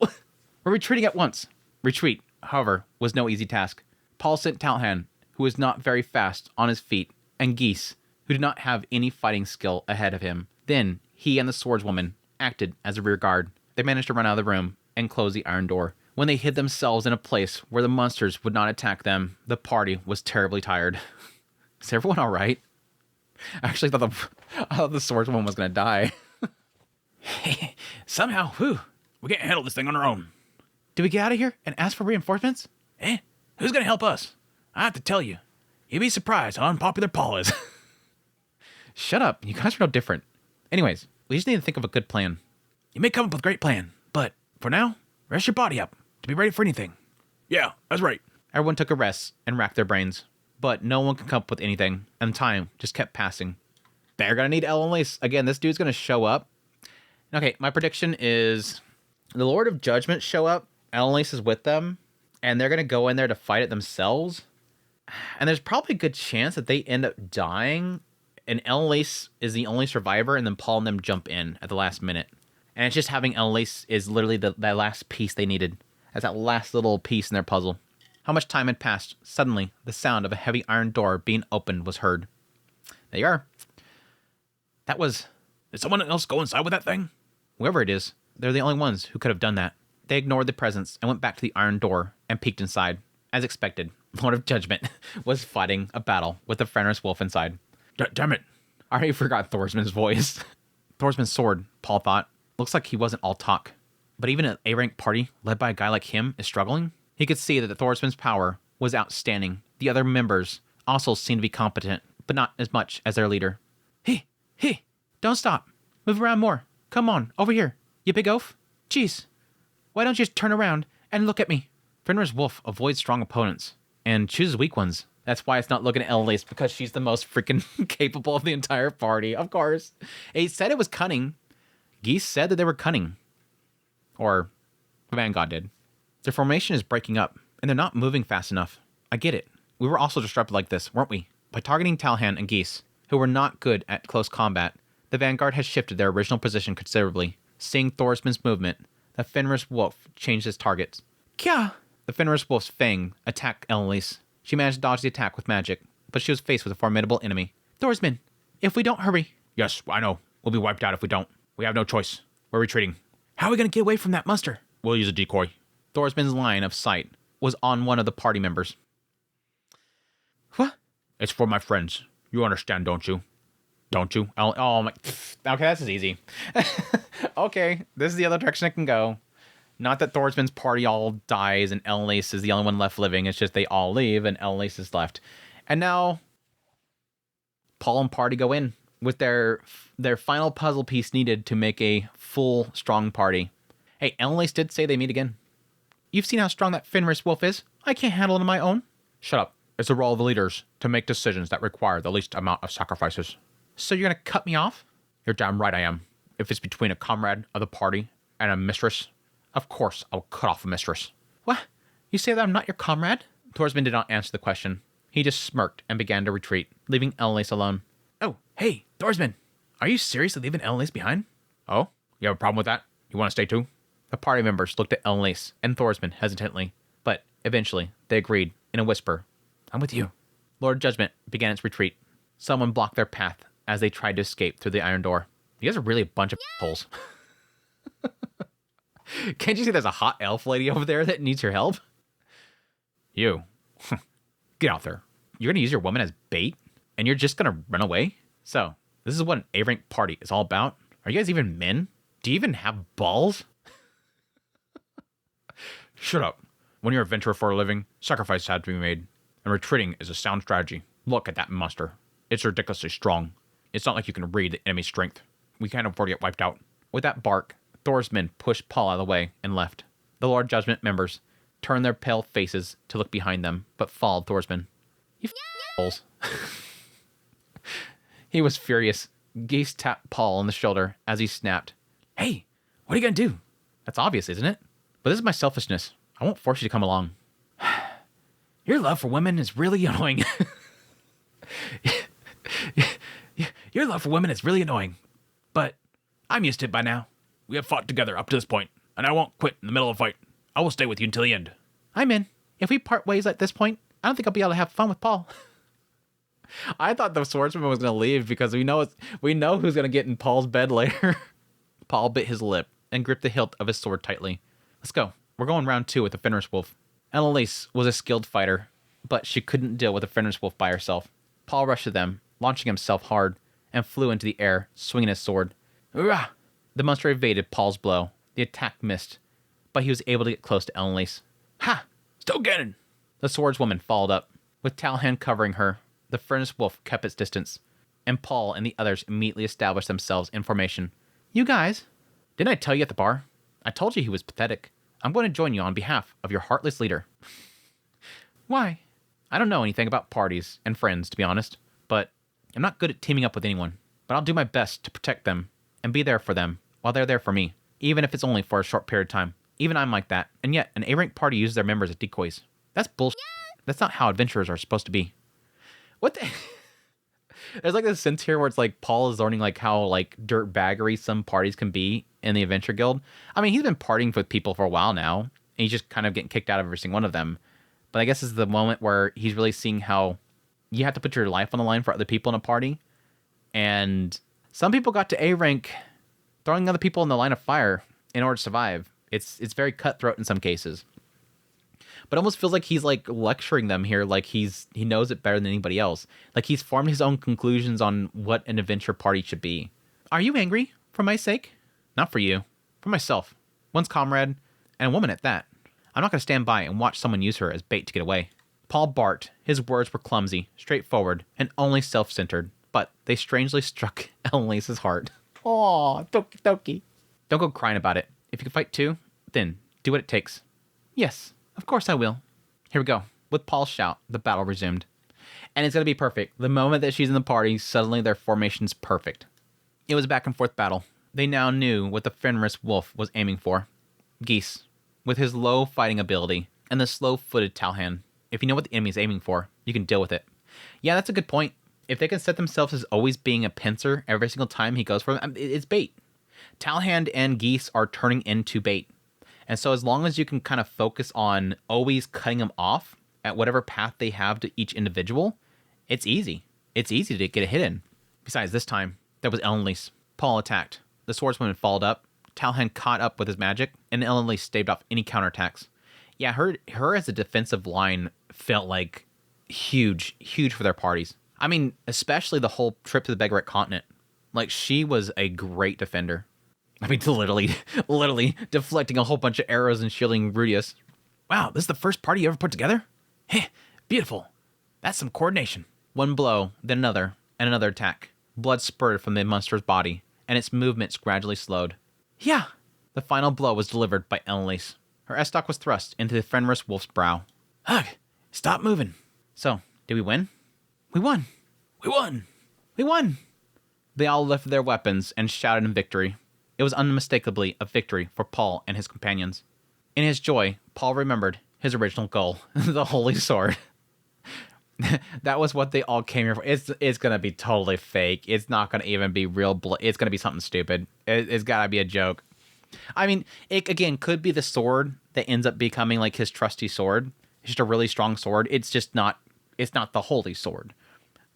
We're retreating at once. Retreat, however, was no easy task. Paul sent Talhan, who was not very fast, on his feet, and Geese, who did not have any fighting skill, ahead of him. Then, he and the swordswoman acted as a rear guard. They managed to run out of the room and close the iron door. When they hid themselves in a place where the monsters would not attack them, the party was terribly tired. Is everyone all right? I actually thought I thought the swordsman was going to die. Somehow, we can't handle this thing on our own. Do we get out of here and ask for reinforcements? Who's gonna help us? I have to tell you, you'd be surprised how unpopular Paul is. Shut up. You guys are no different. Anyways, we just need to think of a good plan. You may come up with a great plan, but for now, rest your body up to be ready for anything. Yeah, that's right. Everyone took a rest and racked their brains, but no one could come up with anything, and time just kept passing. They're going to need Ellen Lace. Again, this dude's going to show up. Okay, my prediction is the Lord of Judgment show up, Ellen Lace is with them, and they're going to go in there to fight it themselves. And there's probably a good chance that they end up dying, and Ellen Lace is the only survivor, and then Paul and them jump in at the last minute. And it's just having Ellen Lace is literally that last piece they needed. That's that last little piece in their puzzle. How much time had passed? Suddenly, the sound of a heavy iron door being opened was heard. There you are. That was... Did someone else go inside with that thing? Whoever it is, they're the only ones who could have done that. They ignored the presence and went back to the iron door and peeked inside. As expected, Lord of Judgment was fighting a battle with the Fenris wolf inside. Damn it. I already forgot Thorsman's voice. Thorsman's sword, Paul thought. Looks like he wasn't all talk. But even an A-rank party led by a guy like him is struggling. He could see that Thorsman's power was outstanding. The other members also seemed to be competent, but not as much as their leader. Hey, don't stop. Move around more. Come on, over here. You big oaf. Geese, why don't you just turn around and look at me? Fenris Wolf avoids strong opponents and chooses weak ones. That's why it's not looking at Ellen Lace, because she's the most freaking capable of the entire party, of course. It said it was cunning. Geese said that they were cunning. Or Van God did. Their formation is breaking up, and they're not moving fast enough. I get it. We were also disrupted like this, weren't we? By targeting Talhan and Geese, who were not good at close combat, the Vanguard has shifted their original position considerably. Seeing Thorsman's movement, the Fenris Wolf changed his targets. Kya! The Fenris Wolf's fang attacked Ellen Lace. She managed to dodge the attack with magic, but she was faced with a formidable enemy. Thorsman, if we don't hurry... Yes, I know. We'll be wiped out if we don't. We have no choice. We're retreating. How are we going to get away from that monster? We'll use a decoy. Thorsman's line of sight was on one of the party members. What? It's for my friends. You understand, don't you? Don't you? Oh my... Okay, this is easy. Okay, this is the other direction it can go. Not that Thorsman's party all dies and Ellen Lace is the only one left living. It's just they all leave and Ellen Lace is left. And now Paul and party go in with their final puzzle piece needed to make a full, strong party. Hey, Ellen Lace did say they meet again. You've seen how strong that Fenris wolf is. I can't handle it on my own. Shut up. It's the role of the leaders to make decisions that require the least amount of sacrifices. So you're going to cut me off? You're damn right I am. If it's between a comrade of the party and a mistress, of course I'll cut off a mistress. What? You say that I'm not your comrade? Thorsman did not answer the question. He just smirked and began to retreat, leaving Ellen Lace alone. Oh, hey, Thorsman. Are you seriously leaving Ellen Lace behind? Oh? You have a problem with that? You want to stay too? The party members looked at Ellen Lace and Thorsman hesitantly, but eventually they agreed in a whisper. I'm with you. Lord Judgment began its retreat. Someone blocked their path as they tried to escape through the iron door. You guys are really a bunch of assholes. Can't you see there's a hot elf lady over there that needs your help? You. Get out there. You're going to use your woman as bait? And you're just going to run away? So, this is what an A-rank party is all about? Are you guys even men? Do you even have balls? Shut up. When you're a venturer for a living, sacrifices have to be made. And retreating is a sound strategy. Look at that monster. It's ridiculously strong. It's not like you can read the enemy's strength. We can't afford to get wiped out. With that bark, Thor's men pushed Paul out of the way and left. The Lord Judgment members turned their pale faces to look behind them, but followed Thorsman. You f***holes. He was furious. Geese tapped Paul on the shoulder as he snapped. Hey, what are you going to do? That's obvious, isn't it? But this is my selfishness. I won't force you to come along. Your love for women is really annoying. Your love for women is really annoying. But I'm used to it by now. We have fought together up to this point, and I won't quit in the middle of a fight. I will stay with you until the end. I'm in. If we part ways at this point, I don't think I'll be able to have fun with Paul. I thought the swordsman was going to leave because we know who's going to get in Paul's bed later. Paul bit his lip and gripped the hilt of his sword tightly. Let's go. We're going round 2 with the Fenris Wolf. Ellen Lace was a skilled fighter, but she couldn't deal with a Fenris Wolf by herself. Paul rushed to them, launching himself hard, and flew into the air, swinging his sword. Hurrah! The monster evaded Paul's blow. The attack missed, but he was able to get close to Ellen-Lise. Ha! Still getting! The swordswoman followed up. With Talhan covering her, the furnace wolf kept its distance, and Paul and the others immediately established themselves in formation. You guys, didn't I tell you at the bar? I told you he was pathetic. I'm going to join you on behalf of your heartless leader. Why? I don't know anything about parties and friends, to be honest, but I'm not good at teaming up with anyone. But I'll do my best to protect them and be there for them while they're there for me, even if it's only for a short period of time. Even I'm like that, and yet an A-rank party uses their members as decoys. That's bullshit. That's not how adventurers are supposed to be. What the... There's like this sense here where it's like Paul is learning like how like dirtbaggery some parties can be in the Adventure Guild. I mean, he's been partying with people for a while now, and he's just kind of getting kicked out of every single one of them. But I guess this is the moment where he's really seeing how you have to put your life on the line for other people in a party. And some people got to A rank throwing other people in the line of fire in order to survive. It's very cutthroat in some cases. But it almost feels like he's like lecturing them here, like he knows it better than anybody else. Like he's formed his own conclusions on what an adventure party should be. Are you angry for my sake? Not for you. For myself. One's comrade, and a woman at that. I'm not going to stand by and watch someone use her as bait to get away. Paul barked. His words were clumsy, straightforward, and only self-centered. But they strangely struck Ellen-Lise's heart. Aw, Toki Toki. Don't go crying about it. If you can fight too, then do what it takes. Yes. Of course I will. Here we go. With Paul's shout, the battle resumed. And it's going to be perfect. The moment that she's in the party, suddenly their formation's perfect. It was a back and forth battle. They now knew what the Fenris wolf was aiming for. Geese, with his low fighting ability, and the slow-footed Talhan. If you know what the enemy is aiming for, you can deal with it. Yeah, that's a good point. If they can set themselves as always being a pincer every single time he goes for them, it's bait. Talhan and Geese are turning into bait. And so as long as you can kind of focus on always cutting them off at whatever path they have to each individual, it's easy. It's easy to get a hit in. Besides, this time, there was Ellen-Lise. Paul attacked. The swordswoman followed up. Talhan caught up with his magic, and Ellen-Lise staved off any counterattacks. Yeah, her as a defensive line felt like huge for their parties. I mean, especially the whole trip to the Beggaret continent. Like, she was a great defender. I mean, literally deflecting a whole bunch of arrows and shielding Rudius. Wow, this is the first party you ever put together? Heh, beautiful. That's some coordination. One blow, then another, and another attack. Blood spurted from the monster's body, and its movements gradually slowed. Yeah. The final blow was delivered by Ellen-Lise. Her estoc was thrust into the Fenris wolf's brow. Ugh, stop moving. So, did we win? We won. We won. We won. They all lifted their weapons and shouted in victory. It was unmistakably a victory for Paul and his companions. In his joy, Paul remembered his original goal, the Holy Sword. That was what they all came here for. It's going to be totally fake. It's not going to even be real. It's going to be something stupid. It's got to be a joke. I mean, it, again, could be the sword that ends up becoming like his trusty sword. It's just a really strong sword. It's not the Holy Sword.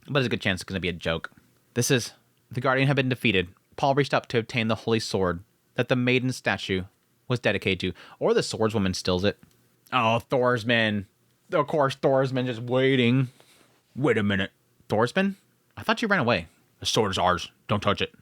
But there's a good chance it's going to be a joke. The Guardian had been defeated. Paul reached up to obtain the holy sword that the maiden statue was dedicated to, or the swordswoman steals it. Oh, Thorsman. Of course, Thorsman just waiting. Wait a minute. Thorsman? I thought you ran away. The sword is ours. Don't touch it.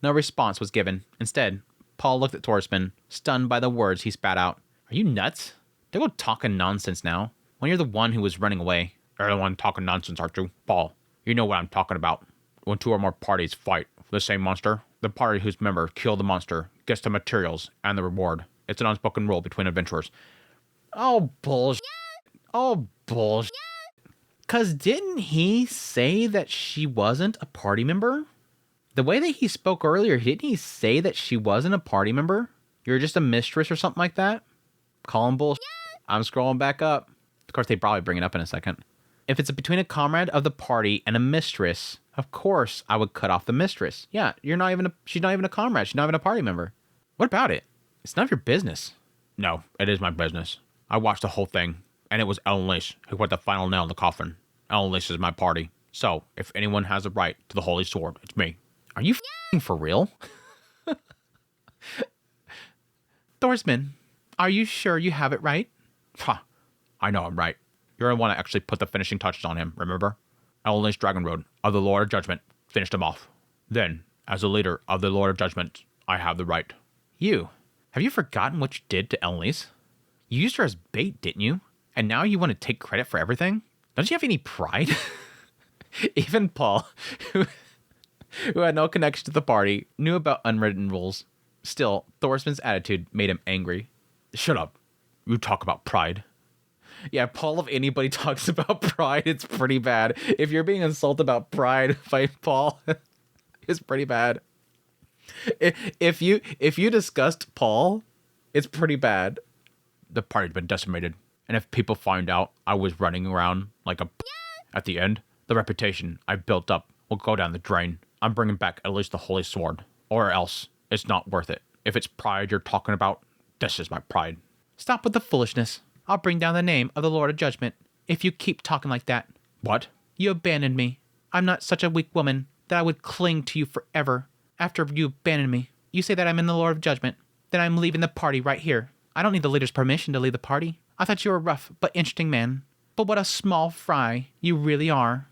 No response was given. Instead, Paul looked at Thorsman, stunned by the words he spat out. Are you nuts? Don't go talking nonsense now, when you're the one who was running away. You're the one talking nonsense, aren't you? Paul, you know what I'm talking about. When two or more parties fight for the same monster, the party whose member killed the monster gets the materials and the reward. It's an unspoken rule between adventurers. Oh, bullshit. Oh, bullshit. Because didn't he say that she wasn't a party member? The way that he spoke earlier, didn't he say that she wasn't a party member? You're just a mistress or something like that? Call him bullshit. I'm scrolling back up. Of course, they probably bring it up in a second. If it's between a comrade of the party and a mistress, of course I would cut off the mistress. Yeah, she's not even a comrade. She's not even a party member. What about it? It's none of your business. No, it is my business. I watched the whole thing, and it was Ellen-Lise who put the final nail in the coffin. Ellen-Lise is my party. So, if anyone has a right to the Holy Sword, it's me. Are you f***ing for real? Thorsman, are you sure you have it right? Ha, I know I'm right. You're the one that actually put the finishing touches on him, remember? Ellen's Dragon Road of the Lord of Judgment finished him off. Then, as the leader of the Lord of Judgment, I have the right. Have you forgotten what you did to Elise? You used her as bait, didn't you? And now you want to take credit for everything? Don't you have any pride? Even Paul, who had no connection to the party, knew about unwritten rules. Still, Thorsman's attitude made him angry. Shut up. You talk about pride. Yeah, Paul, if anybody talks about pride, it's pretty bad. If you're being insulted about pride by Paul, it's pretty bad. If you discussed Paul, it's pretty bad. The party's been decimated. And if people find out I was running around like a at the end, the reputation I built up will go down the drain. I'm bringing back at least the Holy Sword. Or else, it's not worth it. If it's pride you're talking about, this is my pride. Stop with the foolishness. I'll bring down the name of the Lord of Judgment if you keep talking like that. What? You abandoned me. I'm not such a weak woman that I would cling to you forever after you abandoned me. You say that I'm in the Lord of Judgment. Then I'm leaving the party right here. I don't need the leader's permission to leave the party. I thought you were a rough but interesting man. But what a small fry you really are.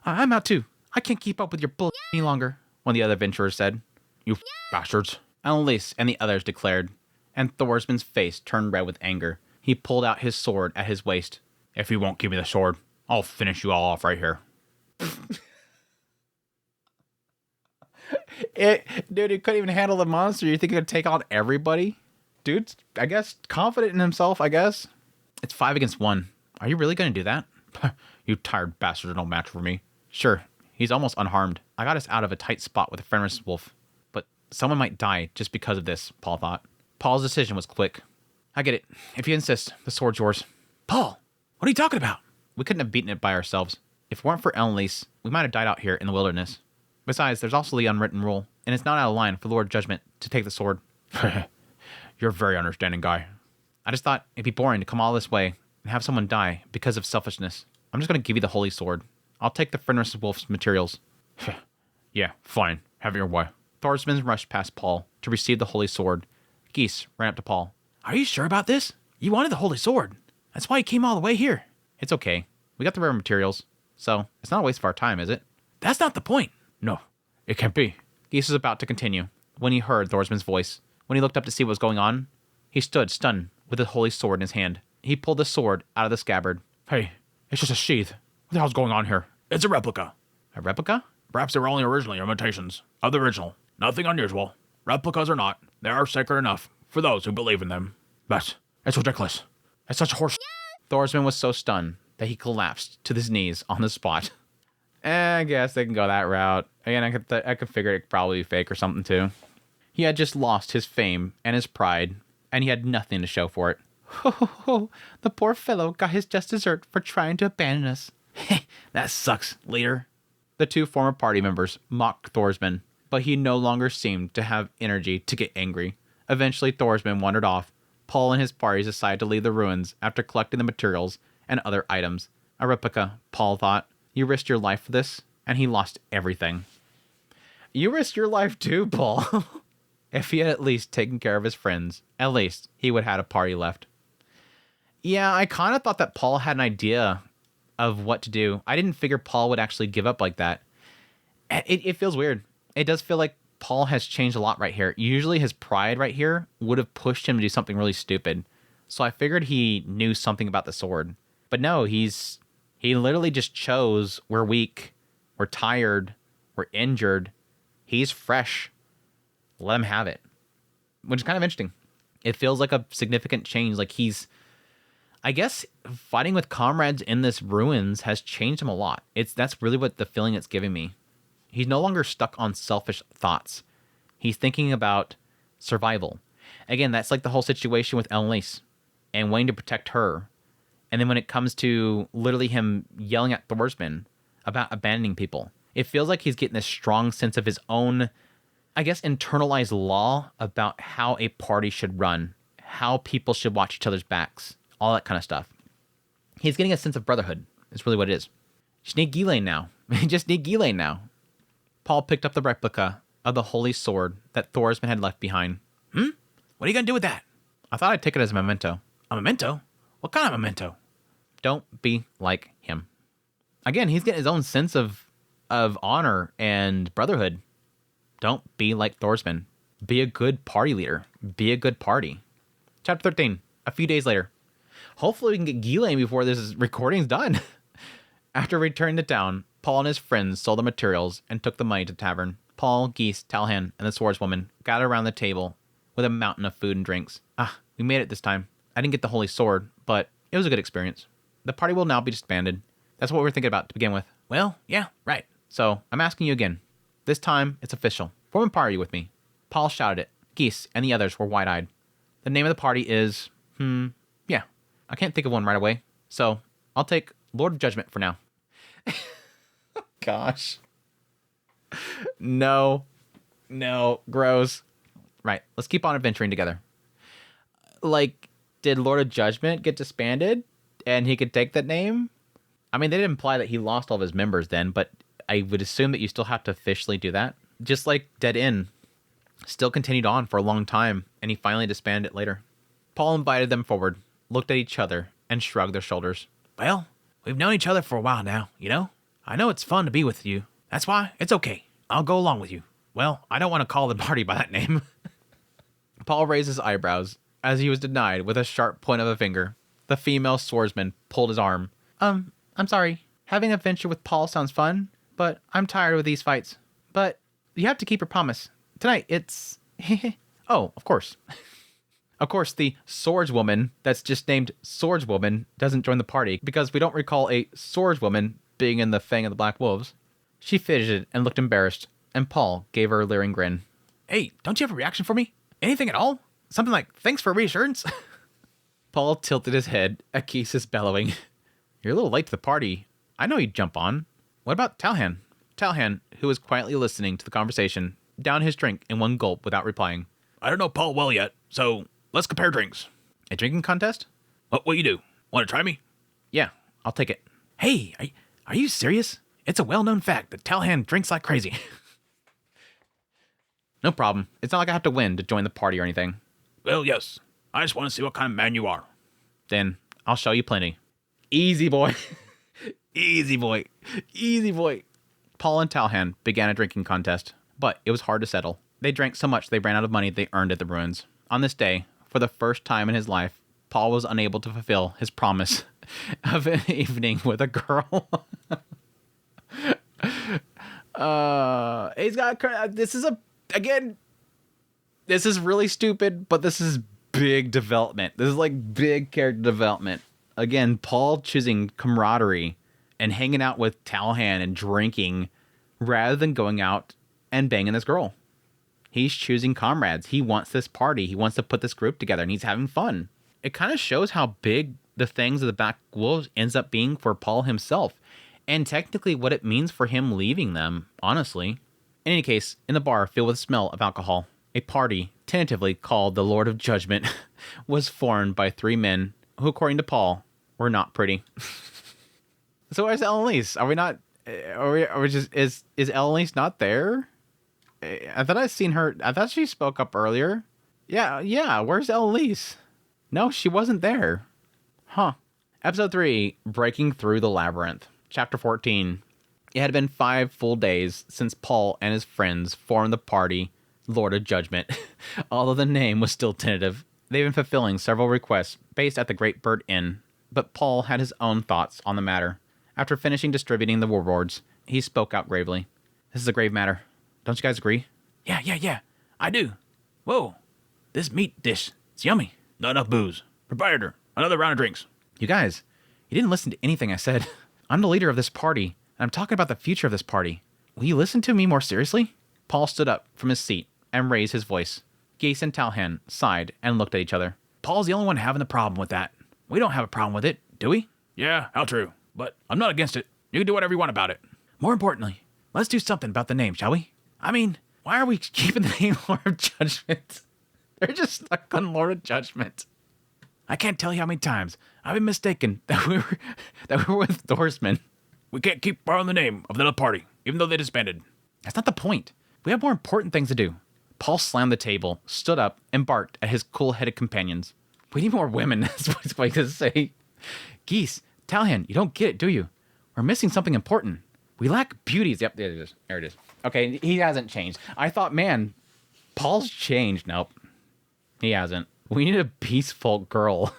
I'm out too. I can't keep up with your bull any longer, one of the other adventurers said. You bastards. Annalise and the others declared, and Thorsman's face turned red with anger. He pulled out his sword at his waist. If you won't give me the sword, I'll finish you all off right here. Dude, he couldn't even handle the monster. You think he could take on everybody? Dude's, I guess, confident in himself, I guess. It's 5 against 1. Are you really going to do that? You tired bastards are no match for me. Sure, he's almost unharmed. I got us out of a tight spot with a friendless wolf. But someone might die just because of this, Paul thought. Paul's decision was quick. I get it. If you insist, the sword's yours. Paul, what are you talking about? We couldn't have beaten it by ourselves. If it weren't for Annalise, we might have died out here in the wilderness. Besides, there's also the unwritten rule, and it's not out of line for Lord Judgment to take the sword. You're a very understanding guy. I just thought it'd be boring to come all this way and have someone die because of selfishness. I'm just going to give you the holy sword. I'll take the friendless wolf's materials. Yeah, fine. Have your way. Thorsman rushed past Paul to receive the holy sword. Geese ran up to Paul. Are you sure about this? You wanted the holy sword. That's why you came all the way here. It's okay. We got the rare materials, so it's not a waste of our time, is it? That's not the point. No, it can't be. Geese was about to continue when he heard Thorsman's voice. When he looked up to see what was going on, he stood stunned with the holy sword in his hand. He pulled the sword out of the scabbard. Hey, it's just a sheath. What the hell's going on here? It's a replica. A replica? Perhaps they were only originally imitations of the original. Nothing unusual. Replicas or not, they are sacred enough for those who believe in them. But it's ridiculous. It's such horse. Thorsman was so stunned that he collapsed to his knees on the spot. I guess they can go that route. Again, I could figure it'd probably be fake or something too. He had just lost his fame and his pride, and he had nothing to show for it. Ho, the poor fellow got his just dessert for trying to abandon us. That sucks, leader. The 2 former party members mocked Thorsman, but he no longer seemed to have energy to get angry. Eventually, Thorsman wandered off. Paul and his party decided to leave the ruins after collecting the materials and other items. A replica, Paul thought. You risked your life for this, and he lost everything. You risked your life too, Paul. If he had at least taken care of his friends, at least he would have had a party left. Yeah, I kind of thought that Paul had an idea of what to do. I didn't figure Paul would actually give up like that. It feels weird. It does feel like Paul has changed a lot right here. Usually his pride right here would have pushed him to do something really stupid. So I figured he knew something about the sword. But no, he literally just chose, we're weak, we're tired, we're injured. He's fresh. Let him have it. Which is kind of interesting. It feels like a significant change. Like he's, I guess, fighting with comrades in this ruins has changed him a lot. That's really what the feeling it's giving me. He's no longer stuck on selfish thoughts. He's thinking about survival. Again, that's like the whole situation with Annalise and wanting to protect her. And then when it comes to literally him yelling at Thorsman about abandoning people, it feels like he's getting this strong sense of his own, I guess, internalized law about how a party should run, how people should watch each other's backs, all that kind of stuff. He's getting a sense of brotherhood. It's really what it is. Just need Ghislaine now. Just need Ghislaine now. Paul picked up the replica of the holy sword that Thorsman had left behind. What are you going to do with that? I thought I'd take it as a memento. A memento? What kind of memento? Don't be like him. Again, he's getting his own sense of honor and brotherhood. Don't be like Thorsman. Be a good party leader. Be a good party. Chapter 13. A few days later. Hopefully we can get Ghislaine before this recording's done. After returning to town, Paul and his friends sold the materials and took the money to the tavern. Paul, Geese, Talhan, and the swordswoman gathered around the table with a mountain of food and drinks. We made it this time. I didn't get the holy sword, but it was a good experience. The party will now be disbanded. That's what we were thinking about to begin with. Well, yeah, right. So, I'm asking you again. This time, it's official. Form a party with me. Paul shouted it. Geese and the others were wide-eyed. The name of the party is... yeah. I can't think of one right away. So, I'll take Lord of Judgment for now. Gosh. No. Gross. Right. Let's keep on adventuring together. Like, did Lord of Judgment get disbanded? And he could take that name? I mean, they didn't imply that he lost all of his members then, but I would assume that you still have to officially do that. Just like Dead Inn still continued on for a long time, and he finally disbanded it later. Paul invited them forward, looked at each other, and shrugged their shoulders. Well, we've known each other for a while now, you know? I know it's fun to be with you. That's why it's okay. I'll go along with you. Well, I don't want to call the party by that name. Paul raised his eyebrows as he was denied with a sharp point of a finger. The female swordsman pulled his arm. I'm sorry. Having an adventure with Paul sounds fun, but I'm tired of these fights. But you have to keep your promise. Tonight, it's... Oh, of course. Of course, the swordswoman that's just named swordswoman doesn't join the party because we don't recall a swordswoman being in the Fang of the Black Wolves. She fidgeted and looked embarrassed, and Paul gave her a leering grin. Hey, don't you have a reaction for me? Anything at all? Something like, thanks for reassurance? Paul tilted his head at Geese's bellowing. You're a little late to the party. I know you'd jump on. What about Talhan? Talhan, who was quietly listening to the conversation, downed his drink in one gulp without replying. I don't know Paul well yet, so let's compare drinks. A drinking contest? What you do? Want to try me? Yeah, I'll take it. Hey, are you serious? It's a well-known fact that Talhan drinks like crazy. No problem. It's not like I have to win to join the party or anything. Well, yes. I just want to see what kind of man you are. Then I'll show you plenty. Easy, boy. Easy, boy. Easy, boy. Paul and Talhan began a drinking contest, but it was hard to settle. They drank so much they ran out of money they earned at the ruins. On this day, for the first time in his life, Paul was unable to fulfill his promise of an evening with a girl. He's got... This is really stupid, but this is big development. This is like big character development. Again, Paul choosing camaraderie and hanging out with Talhan and drinking rather than going out and banging this girl. He's choosing comrades. He wants this party. He wants to put this group together, and he's having fun. It kind of shows how big the Fangs of the Black Wolves ends up being for Paul himself, and technically what it means for him leaving them, honestly. In any case, in the bar filled with the smell of alcohol, a party, tentatively called the Lord of Judgment, was formed by three men who, according to Paul, were not pretty. So where's Eloise? Are we not... Are we just... Is Eloise not there? I thought I'd seen her... I thought she spoke up earlier. Yeah, where's Eloise? No, she wasn't there. Huh. Episode 3, Breaking Through the Labyrinth. Chapter 14. It had been 5 full days since Paul and his friends formed the party Lord of Judgment. Although the name was still tentative, they've been fulfilling several requests based at the Great Bird Inn, but Paul had his own thoughts on the matter. After finishing distributing the rewards, he spoke out gravely. This is a grave matter. Don't you guys agree? Yeah. I do. Whoa. This meat dish, it's yummy. Not enough booze. Proprietor, another round of drinks. You guys, you didn't listen to anything I said. I'm the leader of this party, and I'm talking about the future of this party. Will you listen to me more seriously? Paul stood up from his seat and raised his voice. Geese and Talhan sighed and looked at each other. Paul's the only one having the problem with that. We don't have a problem with it, do we? Yeah, how true. But I'm not against it. You can do whatever you want about it. More importantly, let's do something about the name, shall we? I mean, why are we keeping the name Lord of Judgment? They're just stuck on Lord of Judgment. I can't tell you how many times I've been mistaken that we were with Thorsman. We can't keep borrowing the name of the other party, even though they disbanded. That's not the point. We have more important things to do. Paul slammed the table, stood up, and barked at his cool-headed companions. We need more women, that's what he's going to say. Geese, Talhan, you don't get it, do you? We're missing something important. We lack beauties. Yep, there it is. There it is. Okay, he hasn't changed. I thought, man, Paul's changed. Nope, he hasn't. We need a peaceful girl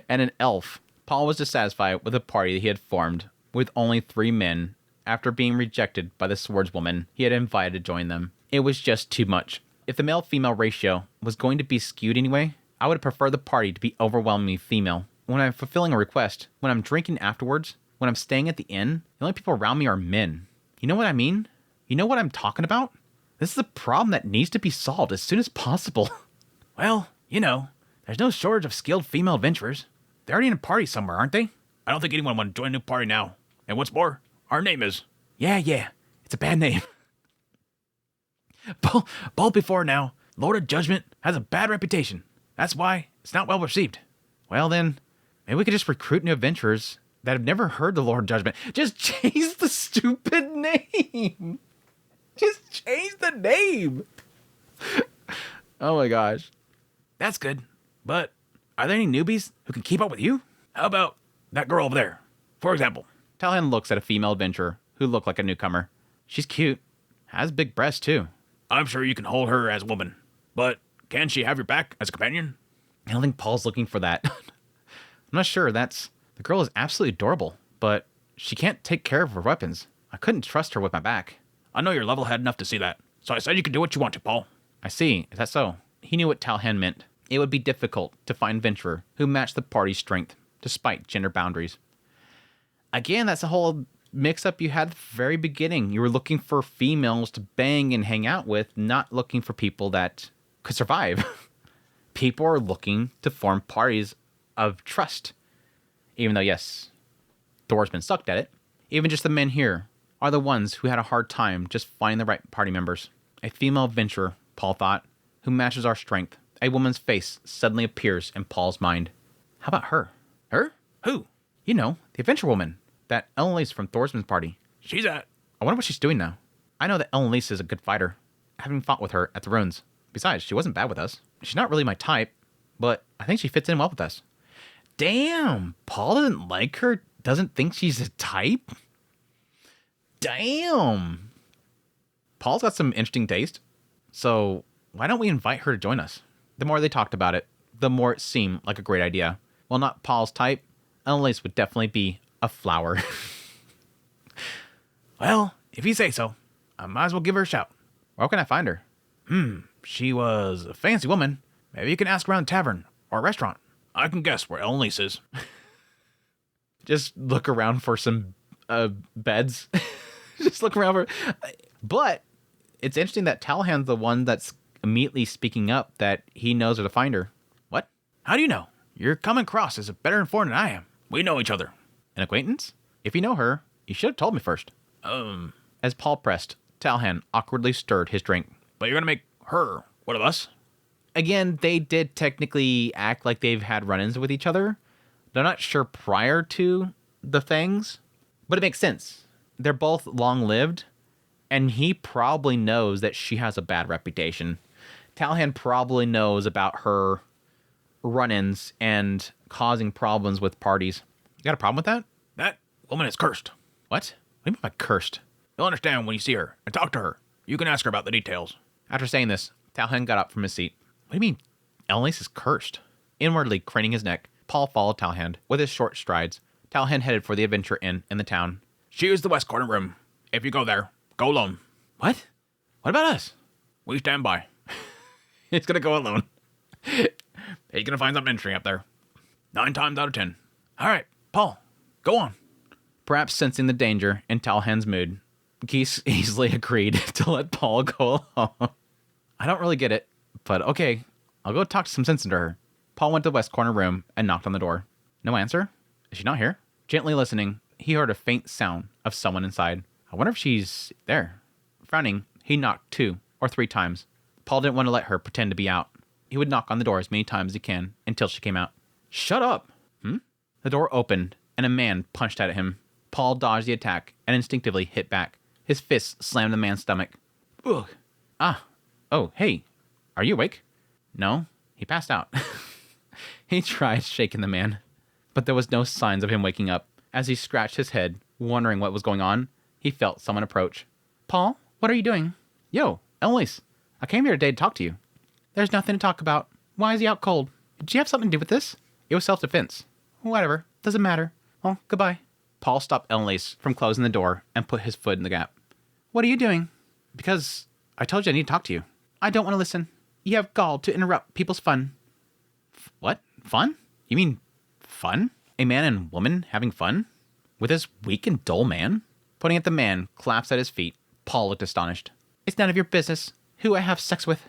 and an elf. Paul was dissatisfied with the party he had formed with only 3 men after being rejected by the swordswoman he had invited to join them. It was just too much. If the male-female ratio was going to be skewed anyway, I would prefer the party to be overwhelmingly female. When I'm fulfilling a request, when I'm drinking afterwards, when I'm staying at the inn, the only people around me are men. You know what I mean? You know what I'm talking about? This is a problem that needs to be solved as soon as possible. Well, you know, there's no shortage of skilled female adventurers. They're already in a party somewhere, aren't they? I don't think anyone would join a new party now. And what's more, our name is... Yeah, it's a bad name. Paul before now, Lord of Judgment, has a bad reputation. That's why it's not well received. Well then, maybe we could just recruit new adventurers that have never heard the Lord of Judgment. Just change the stupid name. Just change the name. Oh my gosh. That's good. But are there any newbies who can keep up with you? How about that girl over there, for example? Talhan looks at a female adventurer who looked like a newcomer. She's cute. Has big breasts too. I'm sure you can hold her as a woman. But can she have your back as a companion? I don't think Paul's looking for that. I'm not sure. The girl is absolutely adorable, but she can't take care of her weapons. I couldn't trust her with my back. I know you're level-headed enough to see that, so I said you can do what you want to, Paul. I see. Is that so? He knew what Talhan meant. It would be difficult to find adventurer who matched the party's strength, despite gender boundaries. Again, that's a whole mix-up you had at the very beginning. You were looking for females to bang and hang out with, not looking for people that could survive. People are looking to form parties of trust. Even though, yes, Thorsman sucked at it. Even just the men here are the ones who had a hard time just finding the right party members. A female adventurer, Paul thought, who matches our strength. A woman's face suddenly appears in Paul's mind. How about her? Her? Who? You know, the adventure woman. That Ellen from Thorsman's party. She's at... I wonder what she's doing now. I know that Ellen is a good fighter, having fought with her at the ruins. Besides, she wasn't bad with us. She's not really my type, but I think she fits in well with us. Damn, Paul doesn't like her, doesn't think she's a type? Damn. Paul's got some interesting taste, so why don't we invite her to join us? The more they talked about it, the more it seemed like a great idea. While not Paul's type, Ellen would definitely be a flower. Well, if you say so, I might as well give her a shout. Where can I find her? She was a fancy woman. Maybe you can ask around a tavern or a restaurant. I can guess where Ellen is. Just look around for some beds. Just look around for... But it's interesting that Talhan's the one that's immediately speaking up that he knows where to find her. What? How do you know? You're coming across as a better informed than I am. We know each other. An acquaintance? If you know her, you should have told me first. As Paul pressed, Talhan awkwardly stirred his drink. But you're gonna make her one of us? Again, they did technically act like they've had run-ins with each other. They're not sure prior to the Fangs, but it makes sense. They're both long-lived, and he probably knows that she has a bad reputation. Talhan probably knows about her run-ins and causing problems with parties. You got a problem with that? That woman is cursed. What? What do you mean by cursed? You'll understand when you see her and talk to her. You can ask her about the details. After saying this, Talhan got up from his seat. What do you mean? Ellen is cursed. Inwardly craning his neck, Paul followed Talhan with his short strides. Talhan headed for the Adventure Inn in the town. She is the west corner room. If you go there, go alone. What? What about us? We stand by. He's gonna go alone. He's gonna find something interesting up there. 9 times out of 10. All right, Paul, go on. Perhaps sensing the danger in Talhan's mood, Geese easily agreed to let Paul go along. I don't really get it, but okay, I'll go talk some sense into her. Paul went to the west corner room and knocked on the door. No answer? Is she not here? Gently listening, he heard a faint sound of someone inside. I wonder if she's there. Frowning, he knocked 2 or 3 times. Paul didn't want to let her pretend to be out. He would knock on the door as many times as he can until she came out. Shut up! The door opened, and a man punched at him. Paul dodged the attack and instinctively hit back. His fist slammed the man's stomach. Ugh. Ah. Oh, hey. Are you awake? No. He passed out. He tried shaking the man, but there was no signs of him waking up. As he scratched his head, wondering what was going on, he felt someone approach. Paul, what are you doing? Yo, Elise, I came here today to talk to you. There's nothing to talk about. Why is he out cold? Did you have something to do with this? It was self-defense. Whatever. Doesn't matter. Well, goodbye. Paul stopped Elise from closing the door and put his foot in the gap. What are you doing? Because I told you I need to talk to you. I don't want to listen. You have gall to interrupt people's fun. What? Fun? You mean fun? A man and woman having fun? With this weak and dull man? Pointing at the man collapsed at his feet, Paul looked astonished. It's none of your business who I have sex with.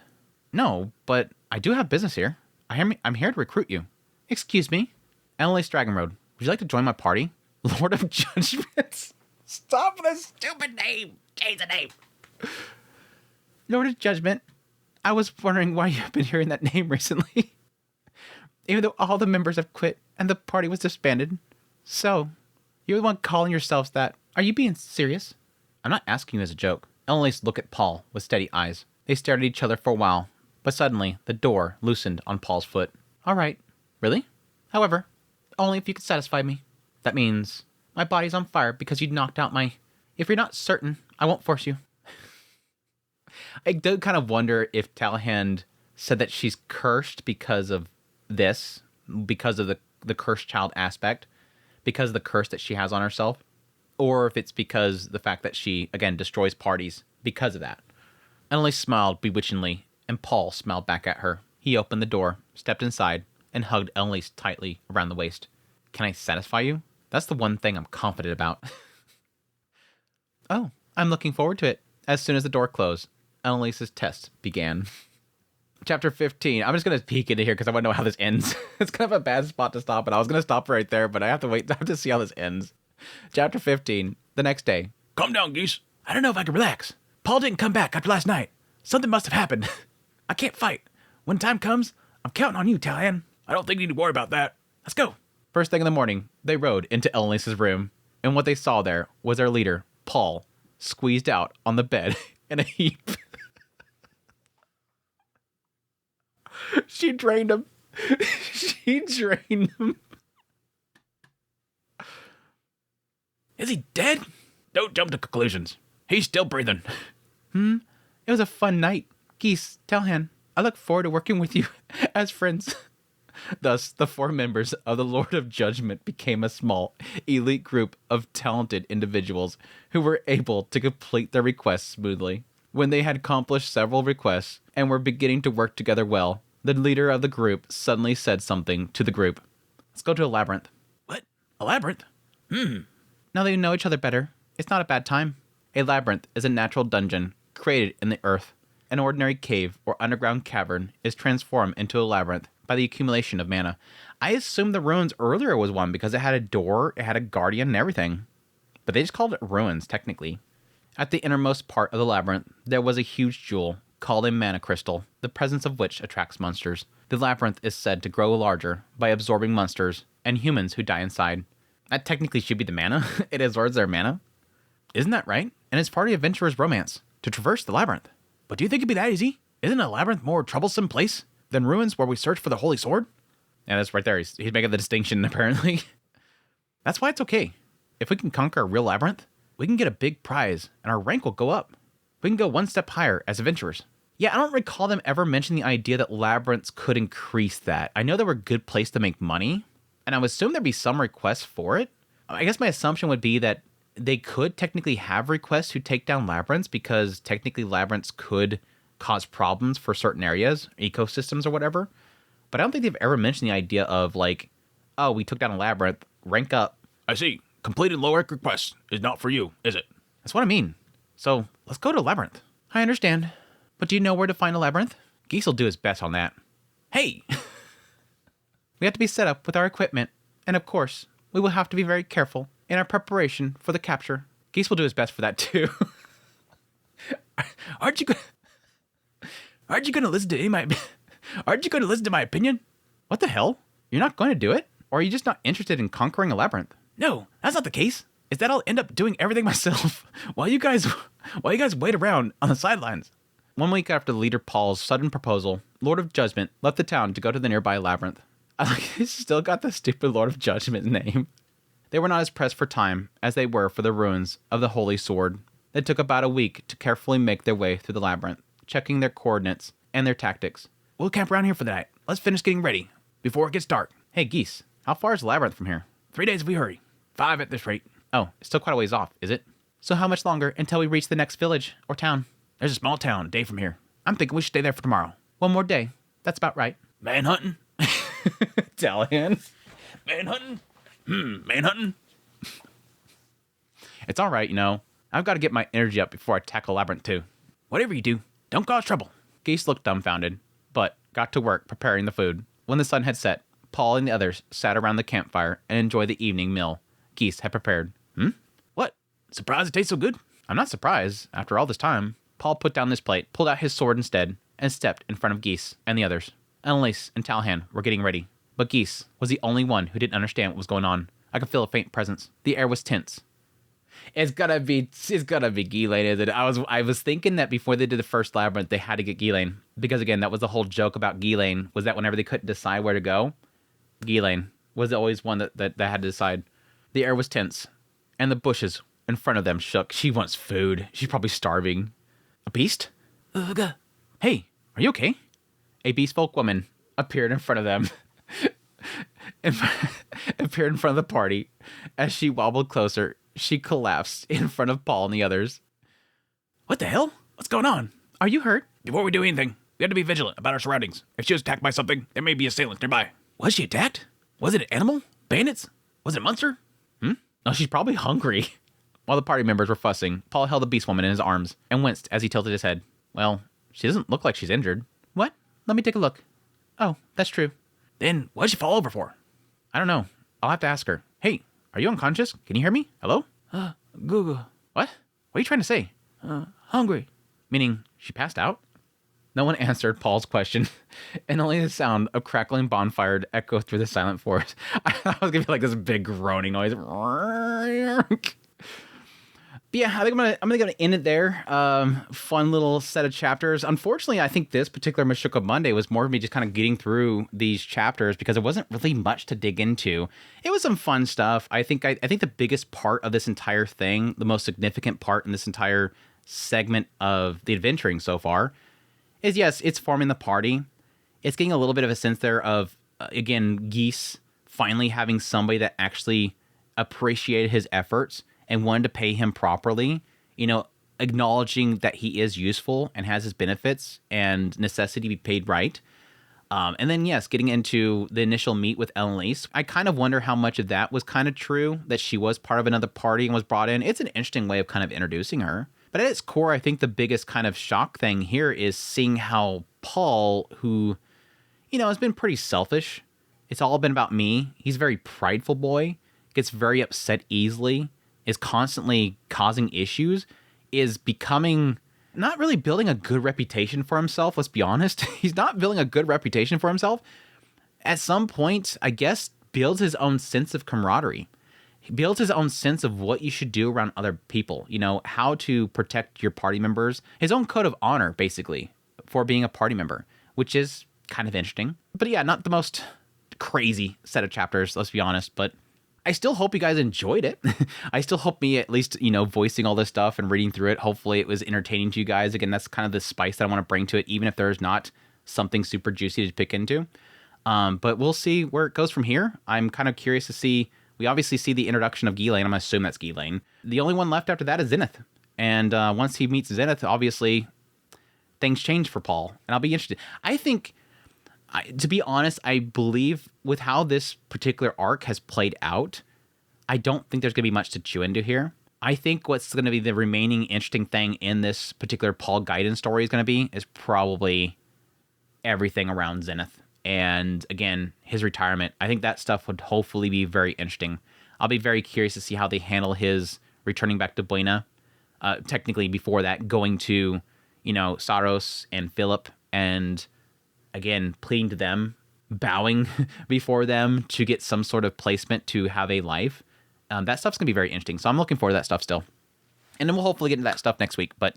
No, but I do have business here. I'm here to recruit you. Excuse me? Annalise Dragon Road, would you like to join my party? Lord of Judgments. Stop with a stupid name. Change the name. Lord of Judgment. I was wondering why you've been hearing that name recently. Even though all the members have quit and the party was disbanded. So, you're the one calling yourselves that. Are you being serious? I'm not asking you as a joke. Annalise looked at Paul with steady eyes. They stared at each other for a while, but suddenly the door loosened on Paul's foot. All right. Really? However, only if you could satisfy me. That means my body's on fire because you knocked out my... If you're not certain, I won't force you. I do kind of wonder if Talhand said that she's cursed because of this, because of the cursed child aspect, because of the curse that she has on herself, or if it's because the fact that she, again, destroys parties because of that. Annalise smiled bewitchingly, and Paul smiled back at her. He opened the door, stepped inside, and hugged Annalise tightly around the waist. Can I satisfy you? That's the one thing I'm confident about. Oh, I'm looking forward to it. As soon as the door closed, Annalise's test began. Chapter 15. I'm just going to peek into here because I want to know how this ends. It's kind of a bad spot to stop, and I was going to stop right there, but I have to wait. I have to see how this ends. Chapter 15. The next day. Calm down, Geese. I don't know if I can relax. Paul didn't come back after last night. Something must have happened. I can't fight. When time comes, I'm counting on you, Talhan. I don't think you need to worry about that. Let's go. First thing in the morning, they rode into Annalise's room, and what they saw there was their leader, Paul, squeezed out on the bed in a heap. She drained him. She drained him. Is he dead? Don't jump to conclusions. He's still breathing. It was a fun night. Geese, Talhan, I look forward to working with you as friends. Thus, the 4 members of the Lord of Judgment became a small, elite group of talented individuals who were able to complete their requests smoothly. When they had accomplished several requests and were beginning to work together well, the leader of the group suddenly said something to the group. Let's go to a labyrinth. What? A labyrinth? Now that you know each other better, it's not a bad time. A labyrinth is a natural dungeon created in the earth. An ordinary cave or underground cavern is transformed into a labyrinth by the accumulation of mana. I assumed the ruins earlier was one because it had a door, it had a guardian and everything. But they just called it ruins, technically. At the innermost part of the labyrinth, there was a huge jewel called a mana crystal, the presence of which attracts monsters. The labyrinth is said to grow larger by absorbing monsters and humans who die inside. That technically should be the mana. It absorbs their mana. Isn't that right? And it's part of the adventurer's romance, to traverse the labyrinth. But do you think it'd be that easy? Isn't a labyrinth more troublesome place than ruins where we search for the holy sword? Yeah, that's right there. He's making the distinction, apparently. That's why it's okay. If we can conquer a real labyrinth, we can get a big prize, and our rank will go up. We can go one step higher as adventurers. Yeah, I don't recall them ever mentioning the idea that labyrinths could increase that. I know they were a good place to make money, and I would assume there'd be some requests for it. I guess my assumption would be that they could technically have requests to take down labyrinths because technically labyrinths could cause problems for certain areas, ecosystems or whatever. But I don't think they've ever mentioned the idea of like, oh, we took down a labyrinth, rank up. I see. Completed low rank request is not for you, is it? That's what I mean. So let's go to a labyrinth. I understand. But do you know where to find a labyrinth? Geese will do his best on that. Hey! We have to be set up with our equipment. And of course, we will have to be very careful in our preparation for the capture. Geese will do his best for that too. Aren't you going to listen to Aren't you going to listen to my opinion? What the hell? You're not going to do it? Or are you just not interested in conquering a labyrinth? No, that's not the case. Is that I'll end up doing everything myself while you guys wait around on the sidelines. 1 week after the leader Paul's sudden proposal, Lord of Judgment left the town to go to the nearby labyrinth. I like he's still got the stupid Lord of Judgment name. They were not as pressed for time as they were for the ruins of the Holy Sword. They took about a week to carefully make their way through the labyrinth, checking their coordinates and their tactics. We'll camp around here for the night. Let's finish getting ready before it gets dark. Hey, Geese, how far is the labyrinth from here? 3 days if we hurry. 5 at this rate. Oh, it's still quite a ways off, is it? So how much longer until we reach the next village or town? There's a small town a day from here. I'm thinking we should stay there for tomorrow. One more day. That's about right. Manhunting? Italian. Manhunting? Manhunting? It's all right, I've got to get my energy up before I tackle Labyrinth too. Whatever you do, don't cause trouble. Geese looked dumbfounded, but got to work preparing the food. When the sun had set, Paul and the others sat around the campfire and enjoyed the evening meal Geese had prepared. What? Surprised it tastes so good? I'm not surprised. After all this time, Paul put down this plate, pulled out his sword instead, and stepped in front of Geese and the others. Annalise and Talhan were getting ready, but Geese was the only one who didn't understand what was going on. I could feel a faint presence. The air was tense. It's gotta be Ghislaine, isn't it? I was thinking that before they did the first labyrinth, they had to get Ghislaine. Because again, that was the whole joke about Ghislaine, was that whenever they couldn't decide where to go, Ghislaine was always one that had to decide. The air was tense, and the bushes in front of them shook. She wants food. She's probably starving. A beast? Ugh. Hey, are you okay? A beast folk woman appeared in front of them. Appeared in front of the party. As she wobbled closer, she collapsed in front of Paul and the others. What the hell? What's going on? Are you hurt? Before we do anything, we have to be vigilant about our surroundings. If she was attacked by something, there may be assailants nearby. Was she attacked? Was it an animal? Bandits? Was it a monster? No, she's probably hungry. While the party members were fussing, Paul held the beast woman in his arms and winced as he tilted his head. Well, she doesn't look like she's injured. What? Let me take a look. Oh, that's true. Then what did she fall over for? I don't know. I'll have to ask her. Hey, are you unconscious? Can you hear me? Hello? Google. What? What are you trying to say? Hungry. Meaning she passed out? No one answered Paul's question, and only the sound of crackling bonfire echoed through the silent forest. I thought it was gonna be like this big groaning noise. But yeah, I think I'm gonna end it there. Fun little set of chapters. Unfortunately, I think this particular Mushoku Monday was more of me just kind of getting through these chapters because there wasn't really much to dig into. It was some fun stuff. I think the biggest part of this entire thing, the most significant part in this entire segment of the adventuring so far, is yes, it's forming the party. It's getting a little bit of a sense there of again, Geese finally having somebody that actually appreciated his efforts and wanted to pay him properly, acknowledging that he is useful and has his benefits and necessity to be paid right. And then, yes, getting into the initial meet with Annalise. I kind of wonder how much of that was kind of true, that she was part of another party and was brought in. It's an interesting way of kind of introducing her. But at its core, I think the biggest kind of shock thing here is seeing how Paul, who, has been pretty selfish. It's all been about me. He's a very prideful boy, gets very upset easily, is constantly causing issues, is becoming, not really building a good reputation for himself, let's be honest. He's not building a good reputation for himself. At some point, I guess, builds his own sense of camaraderie. He builds his own sense of what you should do around other people, how to protect your party members, his own code of honor, basically, for being a party member, which is kind of interesting. But yeah, not the most crazy set of chapters, let's be honest, but I still hope you guys enjoyed it. I still hope me at least, voicing all this stuff and reading through it. Hopefully it was entertaining to you guys. Again, that's kind of the spice that I want to bring to it, even if there's not something super juicy to pick into. But we'll see where it goes from here. I'm kind of curious to see. We obviously see the introduction of Ghislaine. I'm going to assume that's Ghislaine. The only one left after that is Zenith. And once he meets Zenith, obviously things change for Paul. And I'll be interested. I think, to be honest, I believe with how this particular arc has played out, I don't think there's going to be much to chew into here. I think what's going to be the remaining interesting thing in this particular Paul Gaiden story is probably everything around Zenith. And again, his retirement. I think that stuff would hopefully be very interesting. I'll be very curious to see how they handle his returning back to Buena. Technically, before that, going to, Saros and Philip, and again, pleading to them, bowing before them to get some sort of placement to have a life. That stuff's going to be very interesting. So I'm looking forward to that stuff still. And then we'll hopefully get into that stuff next week. But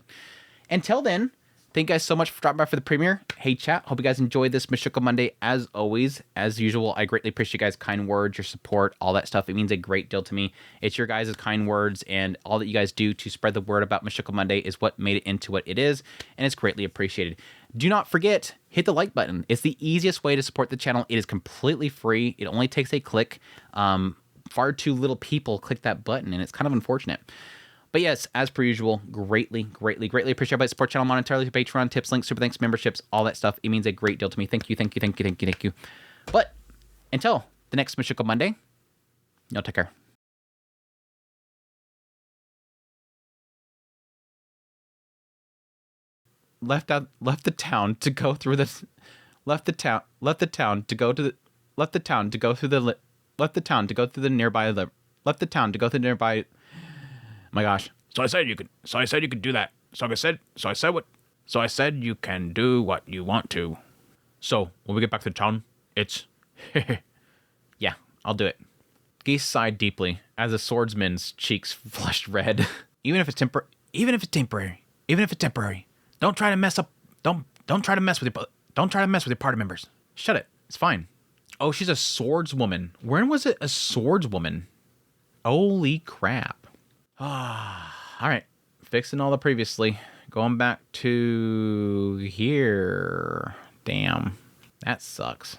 until then, Thank you guys so much for dropping by for the premiere. Hey, chat. Hope you guys enjoyed this Mushoku Monday. As always, as usual, I greatly appreciate you guys' kind words, your support, all that stuff. It means a great deal to me. It's your guys' kind words and all that you guys do to spread the word about Mushoku Monday is what made it into what it is, and it's greatly appreciated. Do not forget, hit the like button. It's the easiest way to support the channel. It is completely free. It only takes a click. Far too little people click that button, and it's kind of unfortunate. But yes, as per usual, greatly appreciate everybody support channel monetarily, Patreon, tips, links, super thanks, memberships, all that stuff. It means a great deal to me. Thank you. But until the next Mushoku Monday, y'all take care. Left the town to go through the nearby. My gosh. So I said you could do that. So I said you can do what you want to. So when we get back to town, it's Yeah, I'll do it. Geese sighed deeply as the swordsman's cheeks flushed red. even if it's temporary. Don't try to mess with your party members. Shut it. It's fine. Oh, she's a swordswoman. When was it a swordswoman? Holy crap. All right. Fixing all the previously. Going back to here. Damn. That sucks.